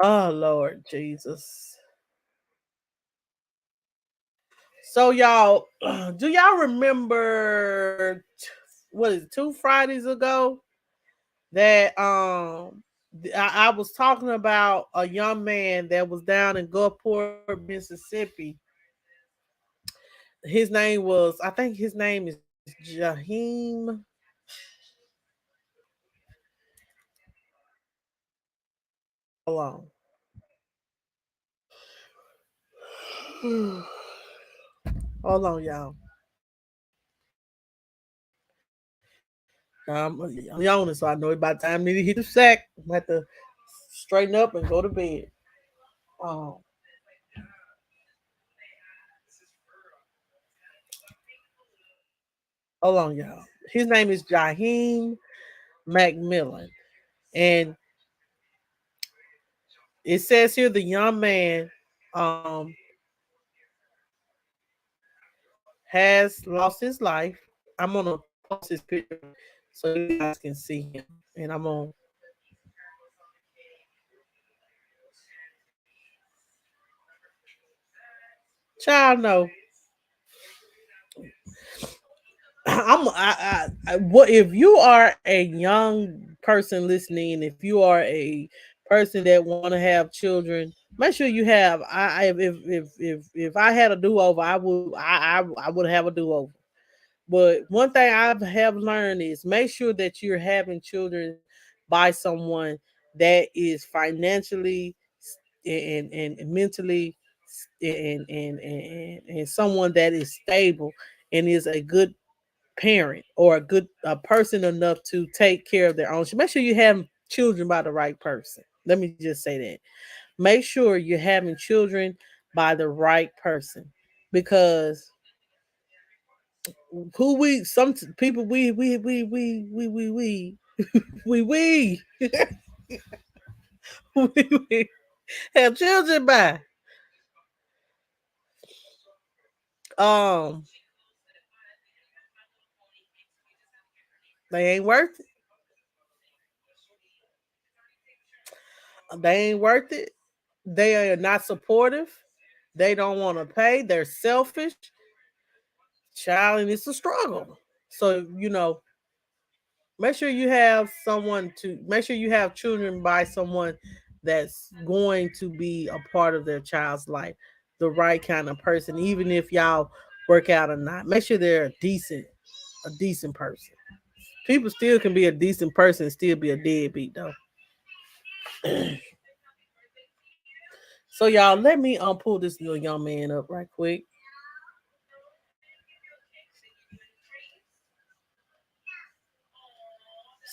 oh Lord Jesus. So y'all, do y'all remember what is it, 2 Fridays ago that I was talking about a young man that was down in Gulfport, Mississippi. His name was, I think his name is Jaheem. Hold on. Hold on, y'all. I'm yawning, so I know it's about time me to hit the sack. I'm have to straighten up and go to bed. Um, Hold on, y'all. His name is Jaheem Macmillan. And it says here the young man has lost his life. I'm gonna post his picture so you guys can see him. And I'm on child no. What if you are a young person listening, if you are a person that want to have children, make sure you have if I had a do-over, I would have a do-over. But one thing I have learned is make sure that you're having children by someone that is financially and mentally and someone that is stable and is a good parent or a person enough to take care of their own. Make sure you have children by the right person. Let me just say that. Make sure you're having children by the right person because who we some people we we have children by um they ain't worth it. They ain't worth it. They are not supportive. They don't want to pay. They're selfish, child, and it's a struggle. So make sure you have someone to make sure you have children by someone that's going to be a part of their child's life, the right kind of person. Even if y'all work out or not, make sure they're a decent person. People still can be a decent person and still be a deadbeat though. So y'all, let me pull this little young man up right quick.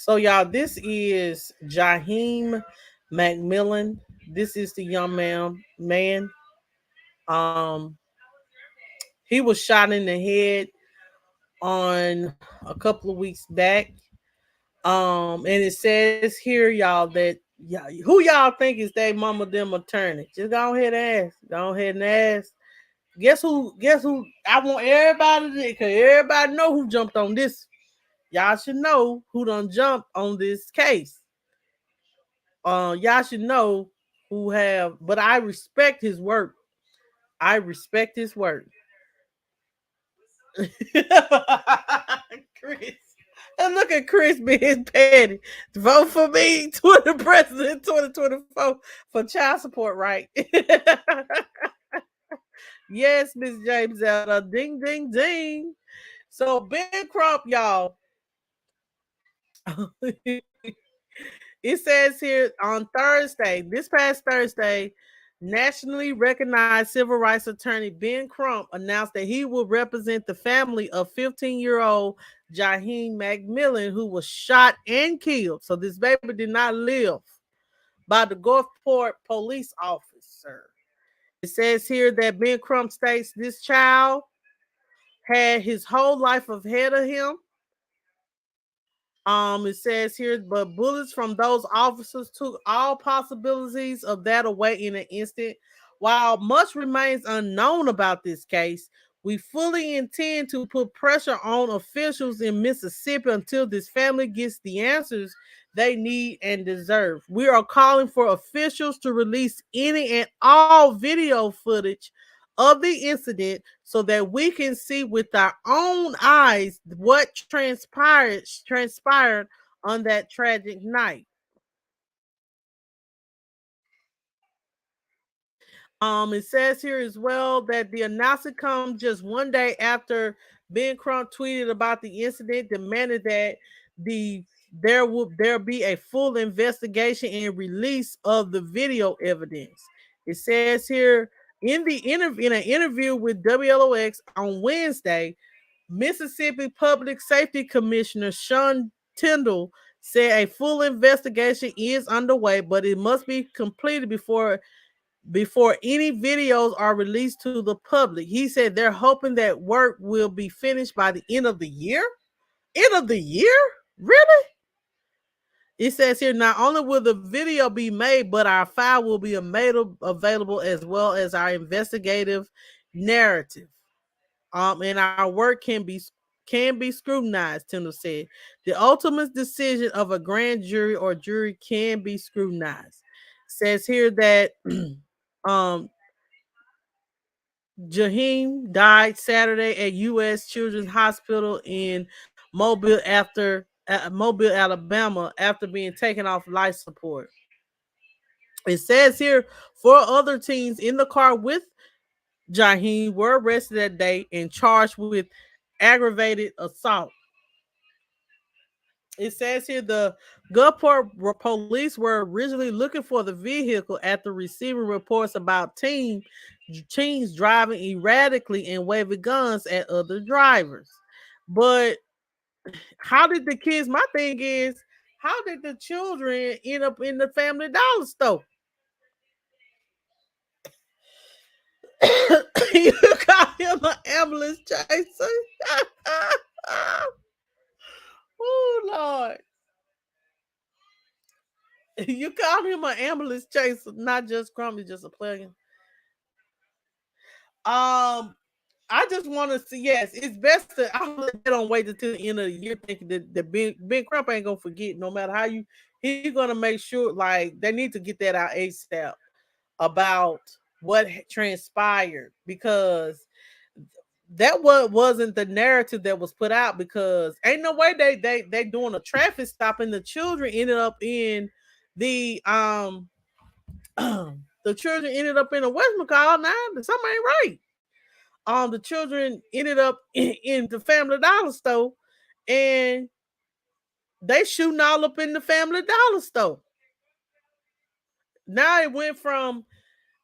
So y'all, this is Jaheim McMillan. This is the young man. Um, he was shot in the head on a couple of weeks back. And it says here, y'all, that who y'all think is they mama them attorney? Just go ahead and ask. Go ahead and ask. Guess who? Guess who? I want everybody to, cause everybody know who jumped on this. Y'all should know who done jumped on this case. Y'all should know who have, but I respect his work. I respect his work. Chris. And look at Chris being petty. Vote for me to the president 2024 for child support, right? Yes, Miss James Elder. Ding, ding, ding. So Ben Crump, y'all. It says here on Thursday, this past Thursday, nationally recognized civil rights attorney Ben Crump announced that he will represent the family of 15-year-old Jaheim McMillan, who was shot and killed. So this baby did not live by the Gulfport police officer. It says here that Ben Crump states this child had his whole life ahead of him. It says here, but bullets from those officers took all possibilities of that away in an instant. While much remains unknown about this case, we fully intend to put pressure on officials in Mississippi until this family gets the answers they need and deserve. We are calling for officials to release any and all video footage of the incident so that we can see with our own eyes what transpired on that tragic night. It says here as well that the announcement comes just one day after Ben Crump tweeted about the incident, demanded that there be a full investigation and release of the video evidence. It says here in an interview with WLOX on Wednesday, Mississippi Public Safety Commissioner Sean Tyndall said a full investigation is underway, but it must be completed before any videos are released to the public. He said they're hoping that work will be finished by the end of the year. End of the year? Really? It says here not only will the video be made, but our file will be made available as well as our investigative narrative. And our work can be scrutinized, Tyndall said. The ultimate decision of a grand jury or jury can be scrutinized. Says here that um Jaheim died Saturday at U.S. Children's Hospital in Mobile, Alabama, after being taken off life support. It says here 4 other teens in the car with Jaheim were arrested that day and charged with aggravated assault. It says here the Gulfport police were originally looking for the vehicle after receiving reports about teens driving erratically and waving guns at other drivers. But how did the kids? My thing is, how did the children end up in the Family Dollar store? You call him an ambulance chaser? Oh Lord. You called him an ambulance chaser, not just Crummy, just a plug-in. I just want to see. Yes, it's best to. They don't wait until the end of the year thinking that Ben Crump ain't gonna forget. No matter how you, he's gonna make sure. Like they need to get that out ASAP about. what transpired, because that wasn't the narrative that was put out, because ain't no way they doing a traffic stop and the children ended up in the the children ended up in a West McCall. Now something ain't right. The children ended up in the Family Dollar store, and they shooting all up in the Family Dollar store. Now it went from,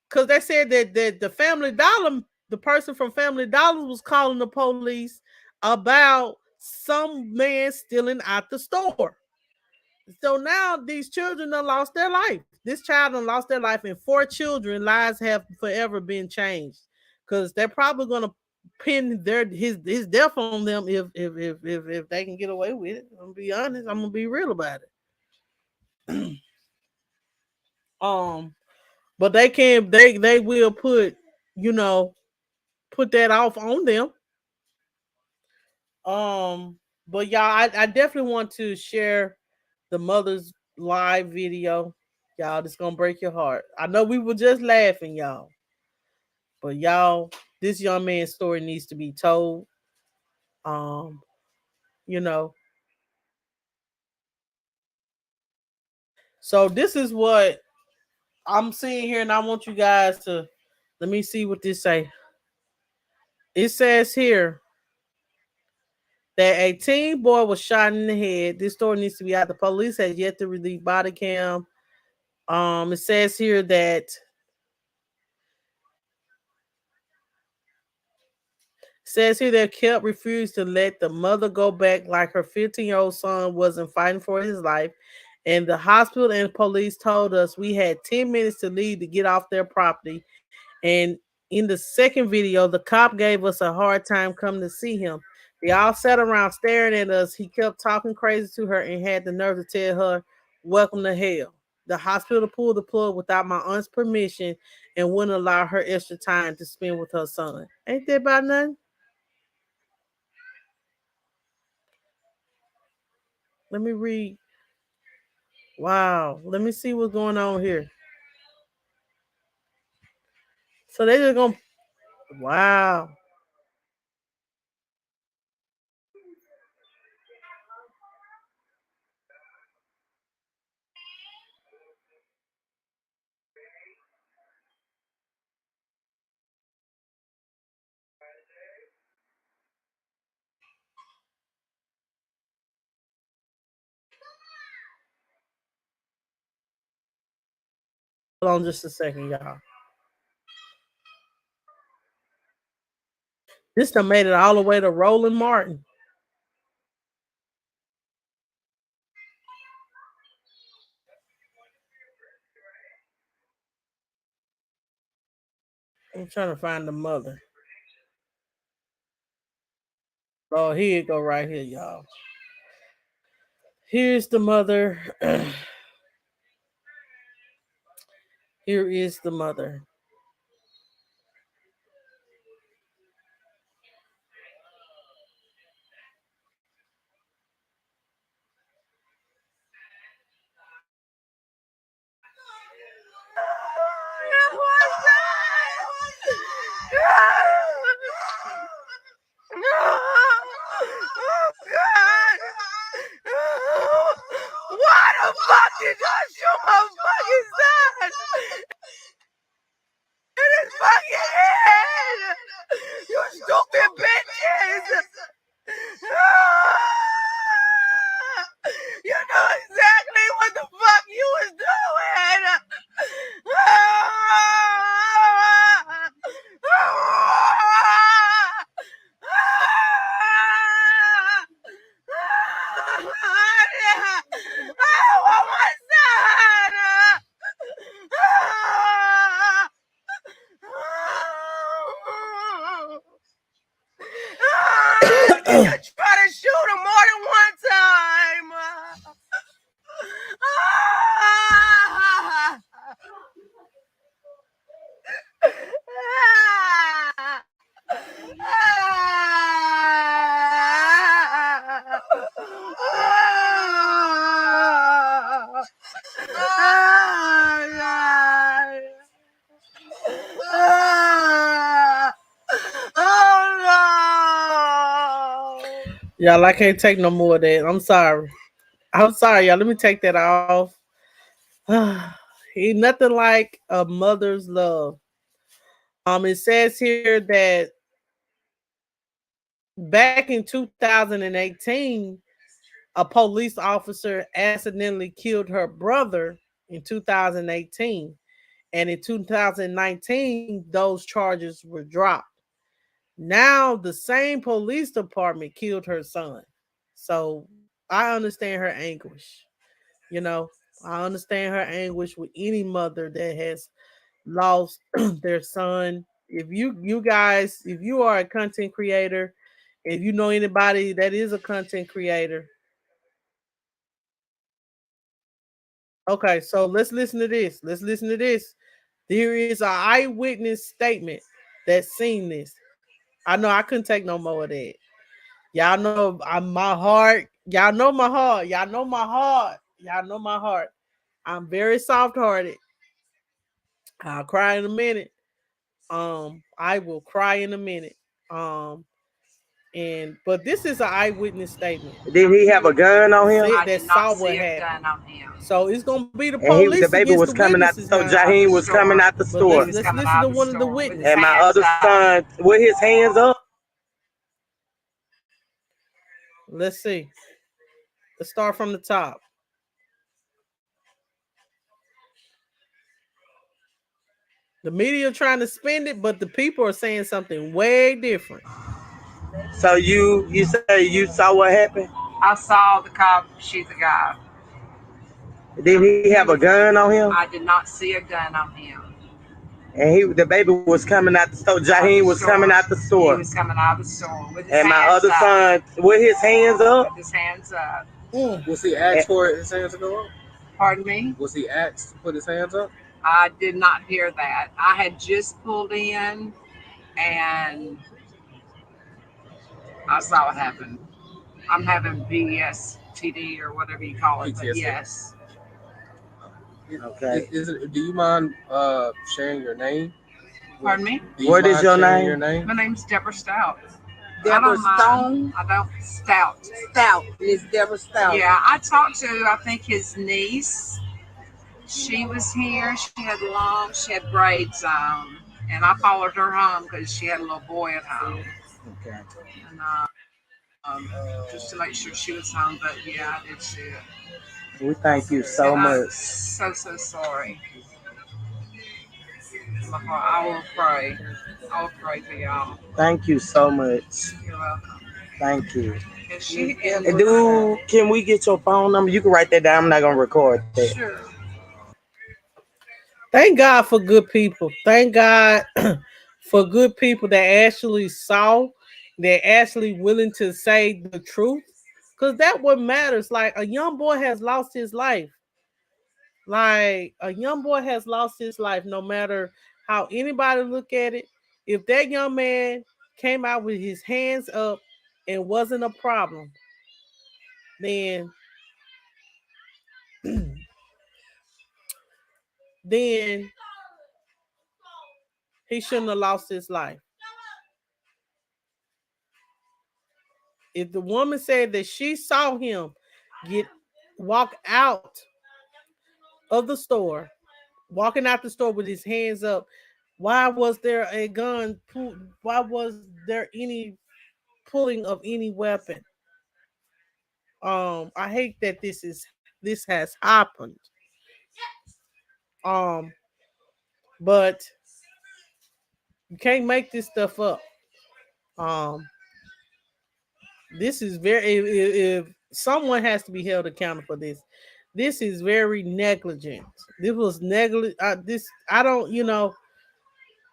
because they said that the Family Dollar, the person from Family Dollar was calling the police about some man stealing out the store. So now these children done lost their life. This child done lost their life, and 4 children lives have forever been changed, because they're probably gonna pin his death on them if they can get away with it. I'm gonna be honest. I'm gonna be real about it. um, but they can they will put, you know, put that off on them. Um, but y'all, I definitely want to share the mother's live video. Y'all, this gonna break your heart. I know we were just laughing, y'all, but y'all, this young man's story needs to be told. Um, you know, so this is what I'm seeing here, and I want you guys to let me see what this say. It says here that a teen boy was shot in the head. This story needs to be out. The police has yet to release body cam. It says here that Kelp refused to let the mother go back, like her 15-year-old son wasn't fighting for his life. And the hospital and police told us we had 10 minutes to leave to get off their property. And in the second video, the cop gave us a hard time coming to see him. They all sat around staring at us. He kept talking crazy to her and had the nerve to tell her, "Welcome to hell." The hospital pulled the plug without my aunt's permission and wouldn't allow her extra time to spend with her son. Ain't that about nothing? Let me read. Wow. Let me see what's going on here. So they just gonna, wow. Hold on just a second, y'all. This done made it all the way to Roland Martin. I'm trying to find the mother. Oh, here you go, right here, y'all. Here's the mother. Here is the mother. Why the fuck did y'all shoot my fucking son? In his fucking head! You stupid bitches! You know exactly what the fuck you was doing! I want my son! Did you try to shoot him more than one time? Y'all, I can't take no more of that. I'm sorry. I'm sorry, y'all. Let me take that off. Ain't nothing like a mother's love. It says here that back in 2018, a police officer accidentally killed her brother in 2018. And in 2019, those charges were dropped. Now, the same police department killed her son. So I understand her anguish. You know, I understand her anguish with any mother that has lost their son. If you guys, if you are a content creator, if you know anybody that is a content creator, okay, so let's listen to this. Let's listen to this. There is an eyewitness statement that's seen this. I know I couldn't take no more of that. Y'all know my heart. Y'all know my heart. Y'all know my heart. Y'all know my heart. I'm very soft hearted. I'll cry in a minute. I will cry in a minute. Um, and but this is an eyewitness statement. Did he have a gun on him? Said that saw what happened. So it's gonna be the And he, the police baby against was the coming out the witnesses store. now. Jaheim was coming out the But store. let's listen to one of the witnesses. And my other son with his hands up. Let's see. Let's start from the top. The media trying to spin it, but the people are saying something way different. So you say you saw what happened? I saw the cop shoot the guy. Did he have a gun on him? I did not see a gun on him. And the baby was coming out the store. Jaheim was coming out the store. He was coming out of the store with his and my hands other up. son with his hands up. With his hands up. Was he asked for his hands to go up? Pardon me? Was he asked to put his hands up? I did not hear that. I had just pulled in and I saw it happen. I'm having BSTD or whatever you call it, but yes. Okay. Do you mind sharing your name? Pardon me? What is your name? My name's Deborah Stout. Deborah Stone? I don't. Stout. Stout. Miss Deborah Stout. Yeah, I talked to, I think, his niece. She was here. She had braids on. And I followed her home because she had a little boy at home. Okay. And just to make sure she was home. But yeah, I did see it. We thank you so and much. I'm so sorry. I will pray. I will pray for y'all. Thank you so much. You're welcome. Thank you. And dude, can we get your phone number? You can write that down. I'm not gonna record that. Sure. Thank God for good people. Thank God for good people that actually saw, they're actually willing to say the truth. Because that what matters. Like a young boy has lost his life. Like a young boy has lost his life, no matter how anybody look at it. If that young man came out with his hands up and wasn't a problem, then then he shouldn't have lost his life. If the woman said that she saw him walk out of the store, walking out the store with his hands up, why was there a gun? Why was there any pulling of any weapon? I hate that this has happened. Um, but you can't make this stuff up. Um, this is very if someone has to be held accountable for this. This is very negligent. This was negligent. This I don't,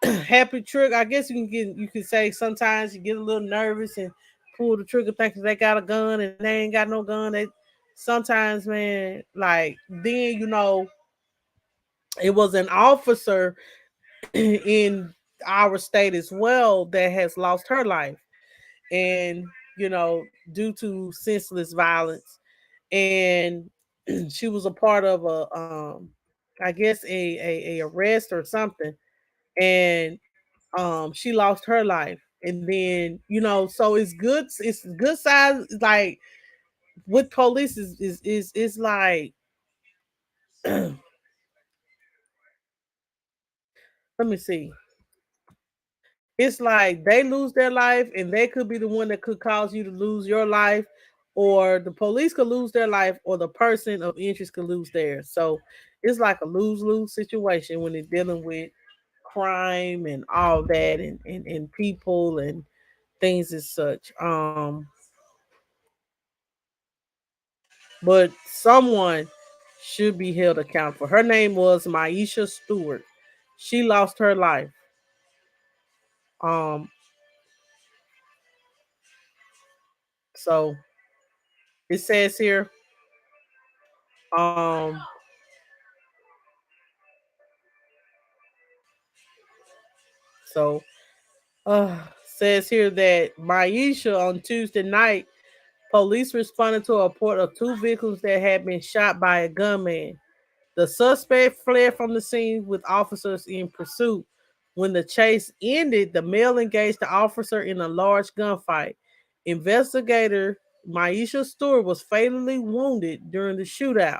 happy trick. I guess you can say sometimes you get a little nervous and pull the trigger thinking they got a gun and they ain't got no gun. They sometimes, man, like then it was an officer in our state as well that has lost her life, and due to senseless violence, and she was a part of I guess a arrest or something, and she lost her life, And then, so it's good. It's good size. Like with police is like, let me see. It's like they lose their life, and they could be the one that could cause you to lose your life, or the police could lose their life, or the person of interest could lose theirs. So it's like a lose-lose situation when they're dealing with crime and all that, and people and things as such. But someone should be held accountable. Her name was Maisha Stewart. She lost her life. Um, so it says here, um, so says here that Maisha on Tuesday night, police responded to a report of two vehicles that had been shot by a gunman. The suspect fled from the scene with officers in pursuit. When the chase ended, the male engaged the officer in a large gunfight. Investigator Maisha Stewart was fatally wounded during the shootout.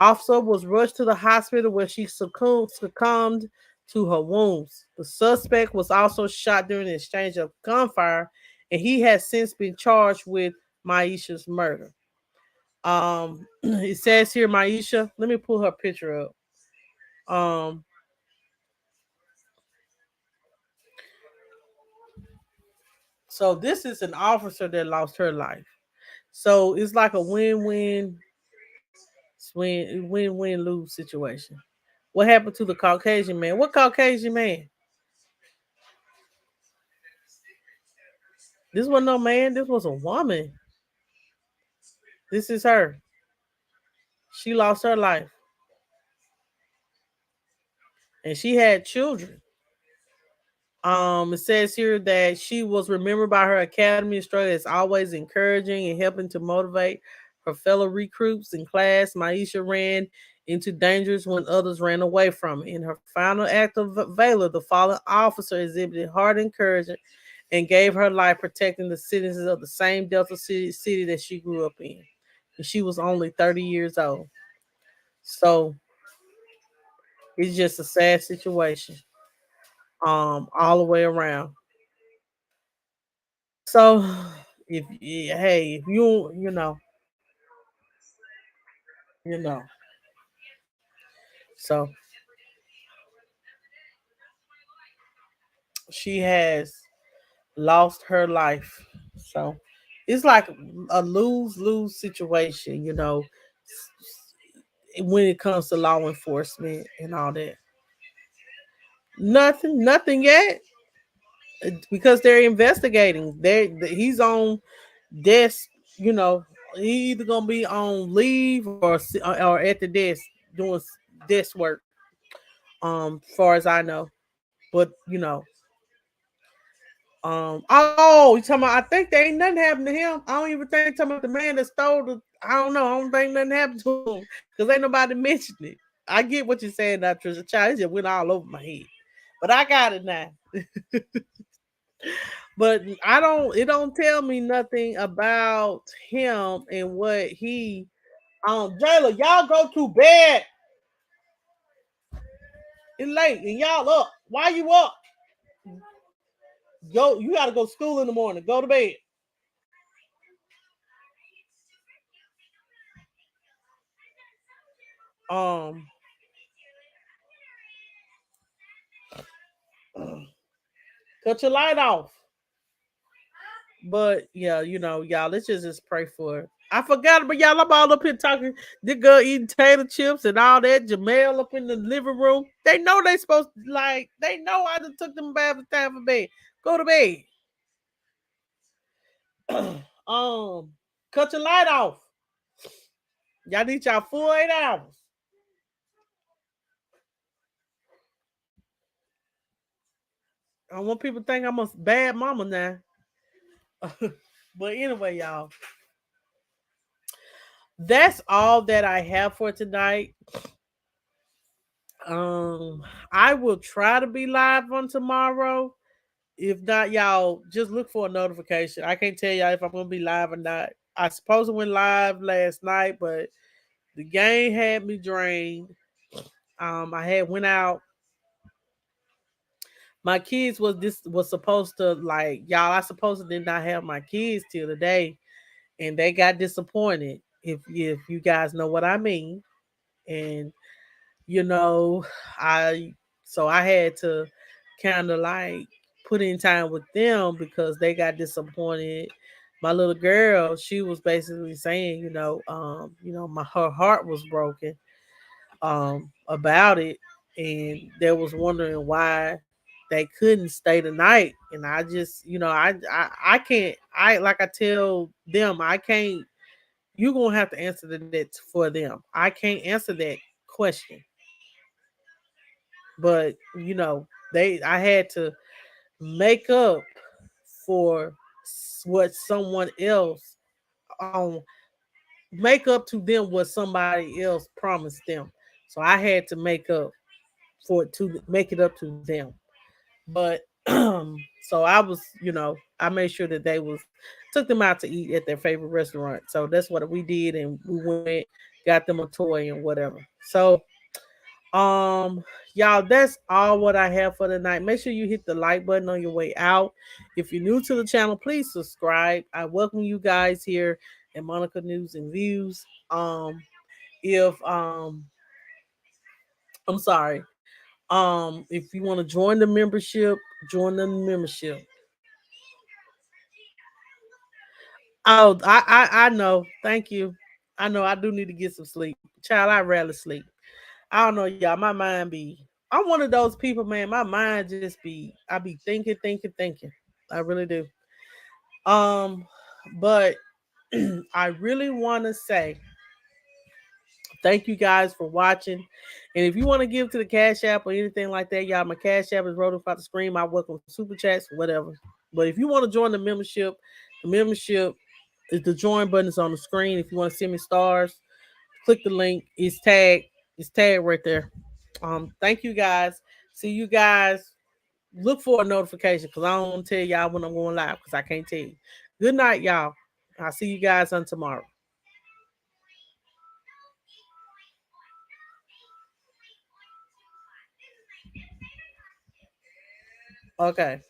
Officer was rushed to the hospital where she succumbed to her wounds. The suspect was also shot during an exchange of gunfire, and he has since been charged with Maisha's murder. It says here, Maisha. Let me pull her picture up. Um, so this is an officer that lost her life. So it's like a win-win lose situation. What happened to the Caucasian man? What Caucasian man? This wasn't no man. This was a woman. This is her. She lost her life, and she had children. It says here that she was remembered by her academy instructor as always encouraging and helping to motivate her fellow recruits in class. Maisha ran into dangers when others ran away from her. In her final act of valor, the fallen officer exhibited heart encouragement and gave her life protecting the citizens of the same Delta city that she grew up in. And she was only 30 years old. So it's just a sad situation, all the way around. So if hey, if you know, so she has lost her life. So it's like a lose-lose situation, when it comes to law enforcement and all that. Nothing yet, because they're investigating. He's on desk, you know. He either gonna be on leave or at the desk doing desk work. Far as I know, but you talking about? I think there ain't nothing happened to him. I don't even think talking about the man that stole the. I don't know. I don't think nothing happened to him because ain't nobody mentioned it. I get what you're saying, now, Trisha. Child, it just went all over my head, but I got it now. But I don't. It don't tell me nothing about him and what he. Jayla, y'all go to bed. It's late and y'all up. Why you up? Go. You got to go to school in the morning. Go to bed. Um. Cut your light off. But yeah, y'all, let's just pray for it. I forgot about y'all. I'm all up here talking. The girl eating tater chips and all that. Jamel up in the living room. They know they supposed to like. They know I just took them back. Time for bed. Go to bed. um, cut your light off. Y'all need y'all full 8 hours. I don't want people to think I'm a bad mama now. But anyway, y'all, that's all that I have for tonight. Um, I will try to be live on tomorrow. if not, y'all just look for a notification. I can't tell y'all if I'm gonna be live or not. I suppose I went live last night, but the game had me drained. I had went out. My kids was supposed to, like, y'all. I supposed to did not have my kids till today, and they got disappointed. If you guys know what I mean, and you know, I so I had to kind of like put in time with them because they got disappointed. My little girl, she was basically saying, my her heart was broken about it, and they was wondering why they couldn't stay the night. And I just, I can't. I like I tell them, I can't. You're gonna have to answer that for them. I can't answer that question, but I had to make up for what someone else um make up to them what somebody else promised them. So I had to make it up to them. But so I was, I made sure that they was took them out to eat at their favorite restaurant. So that's what we did, and we went, got them a toy and whatever. So um, y'all, that's all what I have for tonight. Make sure you hit the like button on your way out. If you're new to the channel, please subscribe. I welcome you guys here at Monica News and Views. If I'm sorry. If you want to join the membership, join the membership. Oh, I know. Thank you. I know I do need to get some sleep. Child, I rarely sleep. I don't know, y'all. My mind be. I'm one of those people, man. My mind just be. I be thinking, thinking, thinking. I really do. Um, but I really want to say thank you guys for watching. And if you want to give to the Cash App or anything like that, y'all, my Cash App is rolled up out the screen. I welcome super chats, whatever. But if you want to join the membership is the join button is on the screen. If you want to send me stars, click the link. It's tagged right there. Thank you guys. See you guys. Look for a notification because I don't want to tell y'all when I'm going live because I can't tell you. Good night, y'all. I'll see you guys on tomorrow. Okay.